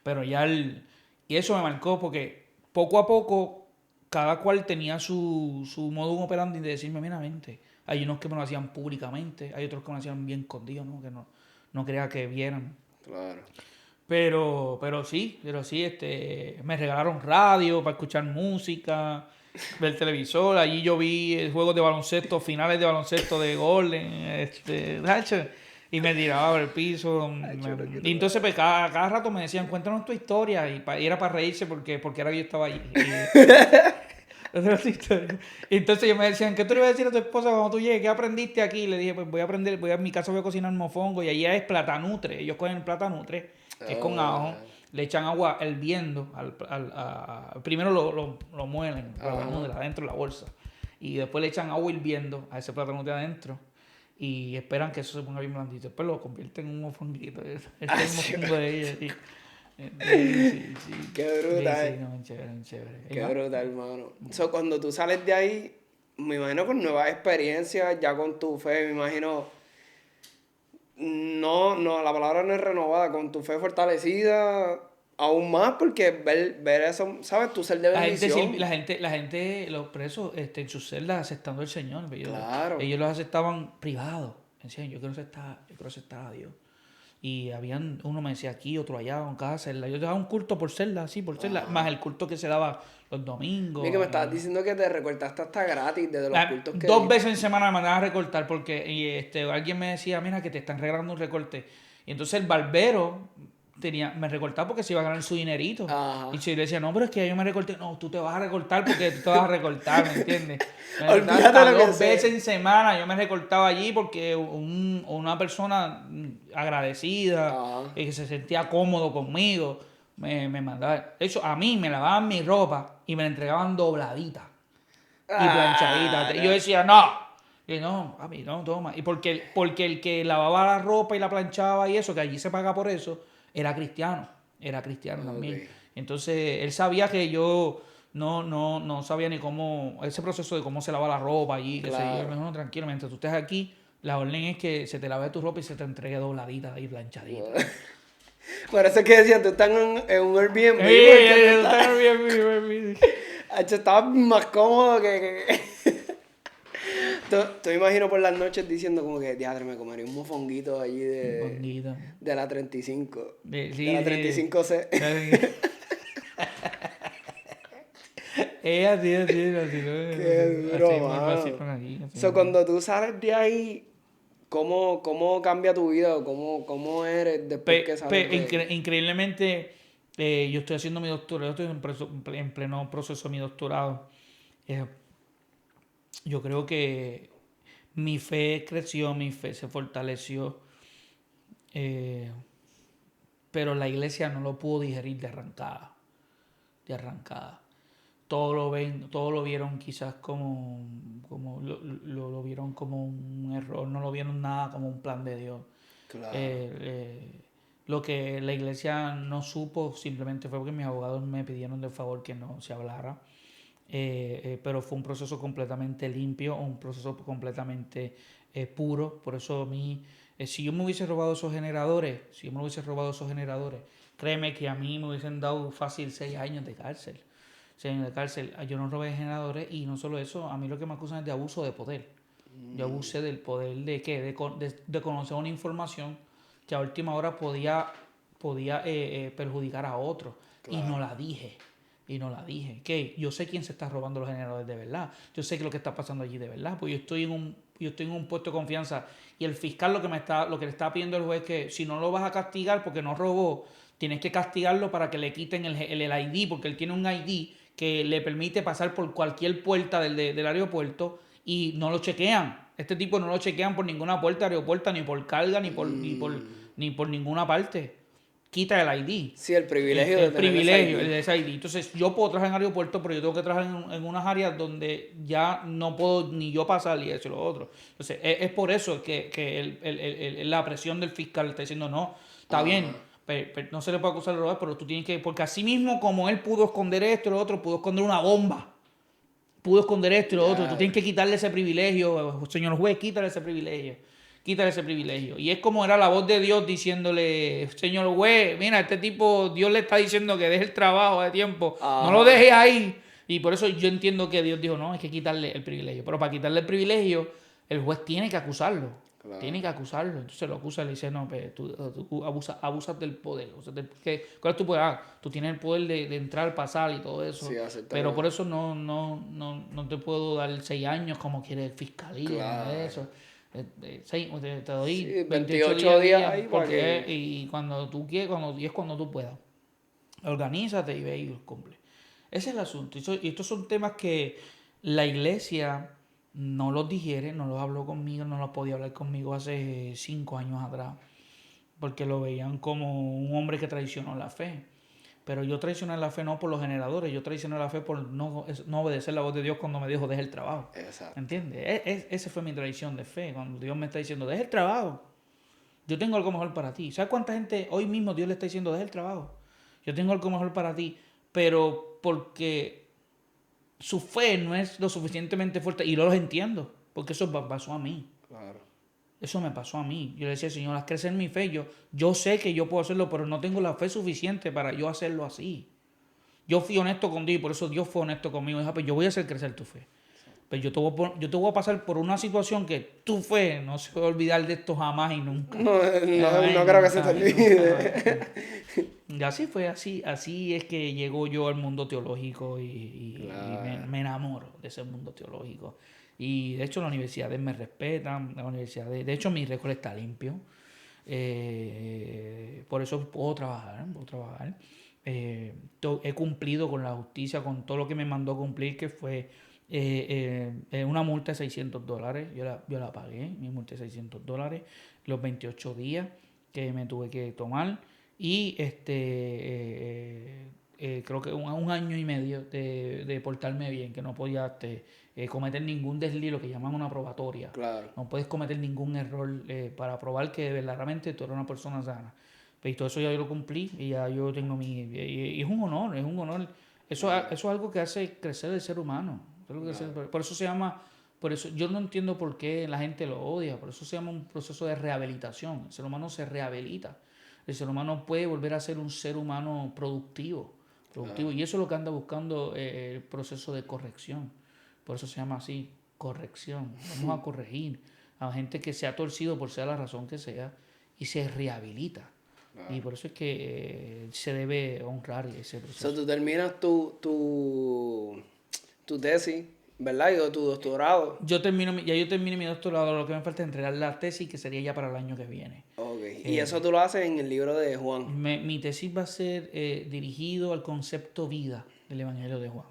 Pero ya y eso me marcó porque poco a poco cada cual tenía su modus operandi de decirme, mira, vente. Hay unos que me lo hacían públicamente, hay otros que me lo hacían bien escondidos, ¿no? Que no quería que vieran. Claro. Pero sí, me regalaron radio para escuchar música, ver televisor. Allí yo vi juegos de baloncesto, finales de baloncesto de Golden, y me tiraba por el piso. Y entonces pues, cada rato me decían, cuéntanos tu historia, y era para reírse porque era que yo estaba allí. Y entonces ellos me decían, ¿qué tú le vas a decir a tu esposa cuando tú llegues? ¿Qué aprendiste aquí? Y le dije, pues voy a aprender, en mi casa voy a cocinar mofongo, y allí es platanutre. Ellos cogen el platanutre, que es con ajo, le echan agua hirviendo, primero lo muelen, platanutre, adentro de la bolsa, y después le echan agua hirviendo a ese platanutre adentro, y esperan que eso se ponga bien blandito. Después lo convierten en un mofonguito, el mofongo de ellos. Sí. Qué brutal. Sí, no, chévere. Qué brutal, hermano. So, cuando tú sales de ahí, me imagino con nuevas experiencias, ya con tu fe, me imagino. No, la palabra no es renovada, con tu fe fortalecida aún más, porque ver eso, ¿sabes? Tu ser de bendición. La gente, los presos, en sus celdas aceptando al Señor. Claro. Ellos los aceptaban privados. Decían, yo quiero aceptar a Dios. Y uno me decía aquí, otro allá, en cada celda. Yo daba un culto por celda, así, por celda, más el culto que se daba los domingos. Mira, que me estabas diciendo que te recortaste hasta gratis desde los cultos que... 2 veces en semana me mandaban a recortar porque alguien me decía, mira, que te están regalando un recorte. Y entonces el barbero me recortaba porque se iba a ganar su dinerito. Ajá. Y yo le decía, no, pero es que yo me recorté. No, tú te vas a recortar porque tú te vas a recortar, ¿me entiendes? Olvídate lo que 2 veces en semana yo me recortaba allí porque una persona agradecida, que se sentía cómodo conmigo, me mandaba. Eso, a mí me lavaban mi ropa y me la entregaban dobladita y planchadita. Y yo decía, no. Y no, papi, no, toma. Y porque el que lavaba la ropa y la planchaba y eso, que allí se paga por eso, era cristiano también. Entonces, él sabía que yo no sabía ni cómo, ese proceso de cómo se lava la ropa allí, que claro. Me dijo, no, tranquilo, mientras tú estés aquí, la orden es que se te lave tu ropa y se te entregue dobladita y planchadita. Por eso es que decían, tú estás en un Airbnb. Estás en Airbnb. Estabas más cómodo que... Tú me imagino por las noches diciendo como que, diadre, me comería un mofonguito allí de la 35. De la 35C. Ella sí, así, Qué duro, así, muy mano. fácil con aquí. Así, So, cuando tú sales de ahí, ¿cómo cambia tu vida? ¿O cómo eres después que sales de ahí? Increíblemente, yo estoy haciendo mi doctorado, estoy en pleno proceso de mi doctorado. Eh, yo creo que mi fe creció, mi fe se fortaleció, eh, pero la iglesia no lo pudo digerir de arrancada. Todo lo vieron quizás como lo vieron como un error, no lo vieron nada como un plan de Dios. Claro. Lo que la iglesia no supo simplemente fue porque mis abogados me pidieron de favor que no se hablara. Pero fue un proceso completamente limpio, un proceso completamente puro. Por eso a mí, si yo me hubiese robado esos generadores, créeme que a mí me hubiesen dado fácil 6 años de cárcel. 6 años de cárcel. Yo no robé generadores y no solo eso, a mí lo que me acusan es de abuso de poder. Yo abusé del poder de qué, de conocer una información que a última hora podía perjudicar a otro. Y no Claro. la dije. Y no la dije. Que yo sé quién se está robando los generadores de verdad. Yo sé que lo que está pasando allí de verdad. Pues yo estoy en un puesto de confianza. Y el fiscal lo que le está pidiendo al juez es que si no lo vas a castigar porque no robó, tienes que castigarlo para que le quiten el ID, porque él tiene un ID que le permite pasar por cualquier puerta del aeropuerto y no lo chequean. Este tipo no lo chequean por ninguna puerta de aeropuerto, ni por carga, ni por ninguna parte. Quita el ID. Sí, el privilegio de El tener ese privilegio, ID. el de ese ID. Entonces, yo puedo trabajar en aeropuerto, pero yo tengo que trabajar en unas áreas donde ya no puedo ni yo pasar y eso y lo otro. Entonces, es por eso que la presión del fiscal está diciendo, no, está bien, Ajá. no se le puede acusar de robar, pero tú tienes que, porque así mismo como él pudo esconder esto y lo otro, pudo esconder una bomba, pudo esconder esto y lo otro. Tú Ya. tienes que quitarle ese privilegio, señor juez, quítale ese privilegio. Quítale ese privilegio. Y es como era la voz de Dios diciéndole, señor juez, mira, este tipo, Dios le está diciendo que deje el trabajo de tiempo, no lo Ajá. deje ahí. Y por eso yo entiendo que Dios dijo, no, hay que quitarle el privilegio. Pero para quitarle el privilegio, el juez tiene que acusarlo. Tiene que Claro. acusarlo. Entonces lo acusa y le dice, no, pues tú abusas del poder. ¿Cuál es tu poder? Tú tienes el poder de entrar, pasar y todo Sí, eso. hacerte Pero por lo... eso no te puedo dar 6 años como quiere el fiscalía, nada de Claro. eso. Te doy Sí, 28 28 días, días ahí para porque que... y cuando tú quieras, y es cuando tú puedas. Organízate y ve y los cumple. Ese es el asunto. Y estos son temas que la iglesia no los digiere, no los habló conmigo, no los podía hablar conmigo hace 5 años atrás, porque lo veían como un hombre que traicionó la fe. Pero yo traicioné la fe no por los generadores, yo traicioné la fe por no obedecer la voz de Dios cuando me dijo, deja el trabajo. Exacto. ¿Entiendes? Esa fue mi traición de fe, cuando Dios me está diciendo, deja el trabajo. Yo tengo algo mejor para ti. ¿Sabes cuánta gente hoy mismo Dios le está diciendo, deja el trabajo? Yo tengo algo mejor para ti, pero porque su fe no es lo suficientemente fuerte, y no los entiendo, porque eso pasó a mí. Claro. Eso me pasó a mí. Yo le decía, Señor, haz crecer mi fe. Yo sé que yo puedo hacerlo, pero no tengo la fe suficiente para yo hacerlo así. Yo fui honesto con Dios y por eso Dios fue honesto conmigo. Dijo, pues yo voy a hacer crecer tu fe. Pero yo te voy a pasar por una situación que tu fe no se va a olvidar de esto jamás y nunca. No, no, Jamás y no creo que se te nunca, y nunca, jamás. olvide. Y así fue, así es que llego yo al mundo teológico y Claro. me enamoro de ese mundo teológico. Y de hecho las universidades me respetan, las universidades, de hecho mi récord está limpio. Por eso puedo trabajar. He cumplido con la justicia, con todo lo que me mandó a cumplir, que fue una multa de $600. Yo la pagué, mi multa de $600, los 28 días que me tuve que tomar. Y creo que un año y medio de portarme bien, que no podía cometer ningún desliz, lo que llaman una probatoria. Claro. No puedes cometer ningún error para probar que verdaderamente tú eres una persona sana. Pero y todo eso ya yo lo cumplí y ya yo tengo y es un honor, es un honor. Eso es algo que hace crecer el ser humano. Claro. Por eso se llama, por eso yo no entiendo por qué la gente lo odia, por eso se llama un proceso de rehabilitación. El ser humano se rehabilita. El ser humano puede volver a ser un ser humano productivo. Claro. Y eso es lo que anda buscando el proceso de corrección. Por eso se llama así, corrección. Vamos a corregir a gente que se ha torcido por sea la razón que sea y se rehabilita. Y Claro. por eso es que se debe honrar ese So, proceso. tú terminas tu tesis, ¿verdad? Y tu doctorado. Yo terminé mi doctorado, lo que me falta es entregar la tesis, que sería ya para el año que viene. Ok. Y eso tú lo haces en el libro de Juan. Mi tesis va a ser dirigido al concepto vida del Evangelio de Juan.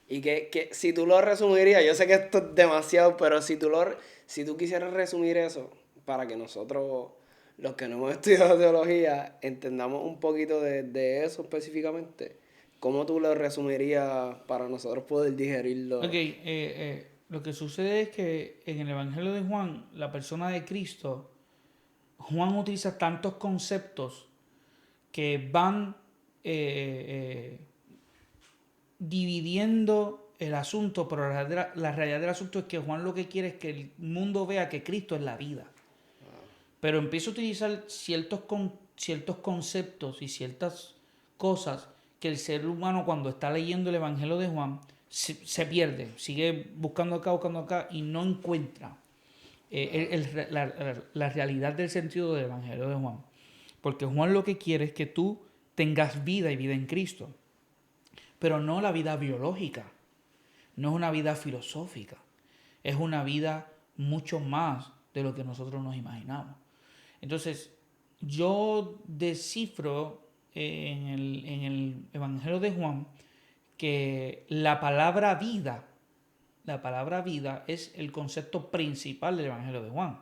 Y que si tú lo resumirías, yo sé que esto es demasiado, pero si tú quisieras resumir eso, para que nosotros, los que no hemos estudiado teología, entendamos un poquito de eso específicamente, ¿cómo tú lo resumirías para nosotros poder digerirlo? Ok, lo que sucede es que en el Evangelio de Juan, la persona de Cristo, Juan utiliza tantos conceptos que van dividiendo el asunto, pero la realidad del asunto es que Juan lo que quiere es que el mundo vea que Cristo es la vida. Pero empieza a utilizar ciertos conceptos y ciertas cosas que el ser humano cuando está leyendo el Evangelio de Juan se pierde, sigue buscando acá y no encuentra la realidad del sentido del Evangelio de Juan. Porque Juan lo que quiere es que tú tengas vida y vida en Cristo, pero no la vida biológica, no es una vida filosófica, es una vida mucho más de lo que nosotros nos imaginamos. Entonces, yo descifro en el Evangelio de Juan que la palabra vida es el concepto principal del Evangelio de Juan.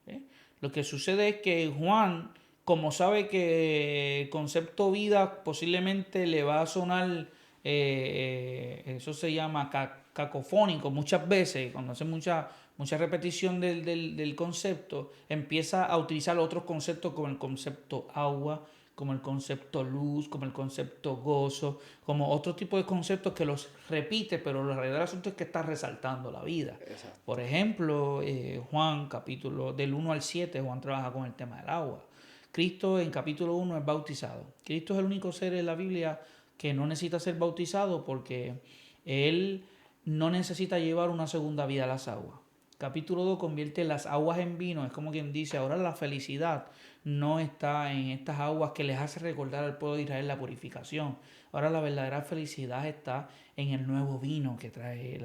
¿Eh? Lo que sucede es que Juan, como sabe que el concepto vida posiblemente le va a sonar, eso se llama cacofónico muchas veces, cuando hace mucha repetición del concepto, empieza a utilizar otros conceptos como el concepto agua, como el concepto luz, como el concepto gozo, como otro tipo de conceptos que los repite, pero la realidad del asunto es que está resaltando la vida. Exacto. Por ejemplo, Juan, capítulo del 1 al 7, Juan trabaja con el tema del agua. Cristo en capítulo 1 es bautizado. Cristo es el único ser en la Biblia que no necesita ser bautizado porque él no necesita llevar una segunda vida a las aguas. Capítulo 2 convierte las aguas en vino. Es como quien dice, ahora la felicidad no está en estas aguas que les hace recordar al pueblo de Israel la purificación. Ahora la verdadera felicidad está en el nuevo vino que trae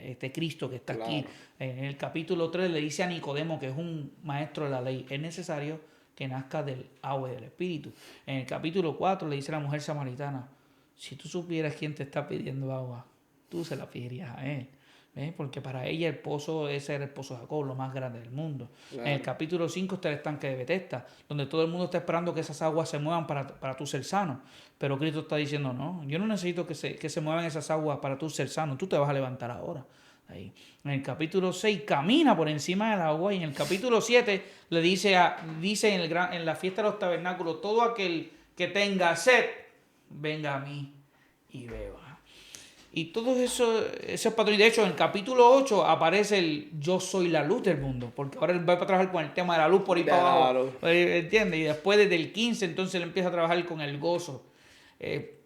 este Cristo que está aquí. Claro. En el capítulo 3 le dice a Nicodemo, que es un maestro de la ley, es necesario que nazca del agua y del Espíritu. En el capítulo 4 le dice a la mujer samaritana, si tú supieras quién te está pidiendo agua, tú se la pedirías a él. ¿Ves? Porque para ella el pozo, ese era el pozo de Jacob, lo más grande del mundo. Claro. En el capítulo 5 está el estanque de Betesda, donde todo el mundo está esperando que esas aguas se muevan para tú ser sano. Pero Cristo está diciendo, no, yo no necesito que se muevan esas aguas para tú ser sano, tú te vas a levantar ahora. Ahí. En el capítulo 6 camina por encima del agua y en el capítulo 7 le dice en la fiesta de los tabernáculos, todo aquel que tenga sed, venga a mí y beba. Y todos esos patrones, de hecho en el capítulo 8 aparece el yo soy la luz del mundo, porque ahora él va a trabajar con el tema de la luz por ahí para abajo, ¿entiendes? Y después desde el 15 entonces él empieza a trabajar con el gozo.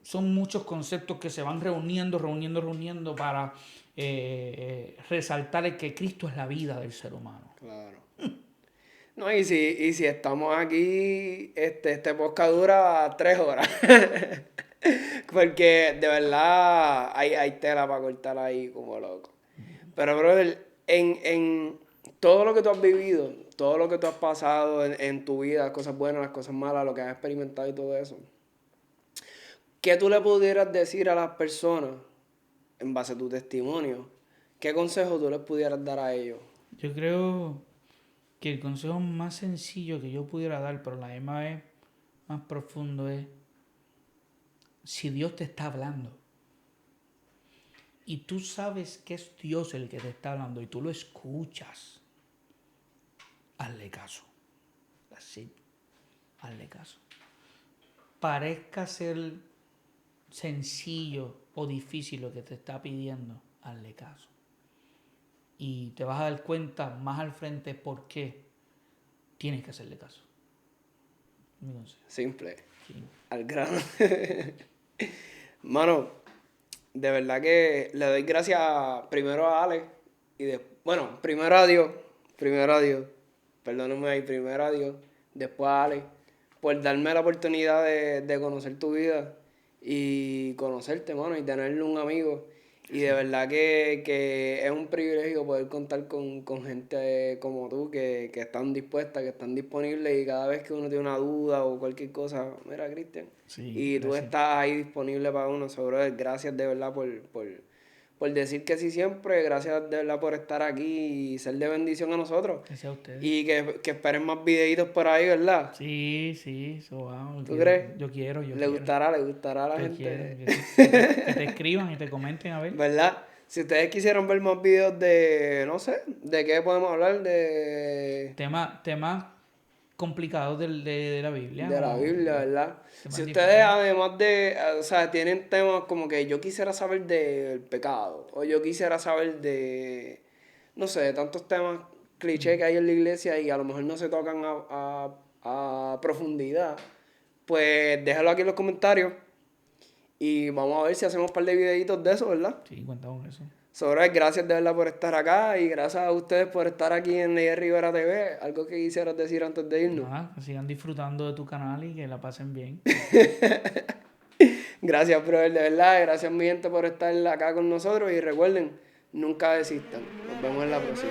Son muchos conceptos que se van reuniendo para resaltar el que Cristo es la vida del ser humano. Claro. No, y si estamos aquí, este podcast dura 3 horas. Porque de verdad hay tela para cortar ahí como loco. Pero, brother, en todo lo que tú has vivido, todo lo que tú has pasado en tu vida, las cosas buenas, las cosas malas, lo que has experimentado y todo eso, ¿qué tú le pudieras decir a las personas en base a tu testimonio? ¿Qué consejo tú les pudieras dar a ellos? Yo creo que el consejo más sencillo que yo pudiera dar, pero a la misma vez más profundo, es si Dios te está hablando y tú sabes que es Dios el que te está hablando y tú lo escuchas, hazle caso. Así, hazle caso. Parezca ser sencillo o difícil lo que te está pidiendo, hazle caso. Y te vas a dar cuenta más al frente por qué tienes que hacerle caso. Simple. Sí. Al grano. Mano, de verdad que le doy gracias primero a Alex y bueno, primero a Dios, perdóname ahí, primero a Dios, después a Alex, por darme la oportunidad de conocer tu vida y conocerte, mano, y tenerle un amigo. Y de verdad que es un privilegio poder contar con gente como tú que están dispuestas, que están disponibles y cada vez que uno tiene una duda o cualquier cosa, mira, Cristian, Sí, y tú gracias. estás ahí disponible para uno, sobre gracias de verdad por decir que sí siempre, gracias de verdad por estar aquí y ser de bendición a nosotros. Gracias a ustedes. Y que esperen más videitos por ahí, ¿verdad? Sí, sí, eso vamos. ¿Tú crees? Yo Le quiero, gustará, le gustará a la yo quiero. gente. Que te escriban y te comenten a ver. ¿Verdad? Si ustedes quisieran ver más videos de, no sé, ¿de qué podemos hablar? Temas complicados de la Biblia, De la ¿no? Biblia, ¿verdad? Si Temas ustedes difíciles. además o sea, tienen temas como que yo quisiera saber del pecado, o yo quisiera saber de, no sé, de tantos temas cliché que hay en la iglesia y a lo mejor no se tocan a profundidad, pues déjalo aquí en los comentarios y vamos a ver si hacemos un par de videitos de eso, ¿verdad? Sí, cuenta con eso. Sobre gracias de verdad por estar acá y gracias a ustedes por estar aquí en Ney Rivera TV. Algo que quisieras decir antes de irnos. Nada, que sigan disfrutando de tu canal y que la pasen bien. Gracias, brother, de verdad. Gracias, mi gente, por estar acá con nosotros. Y recuerden, nunca desistan. Nos vemos en la próxima.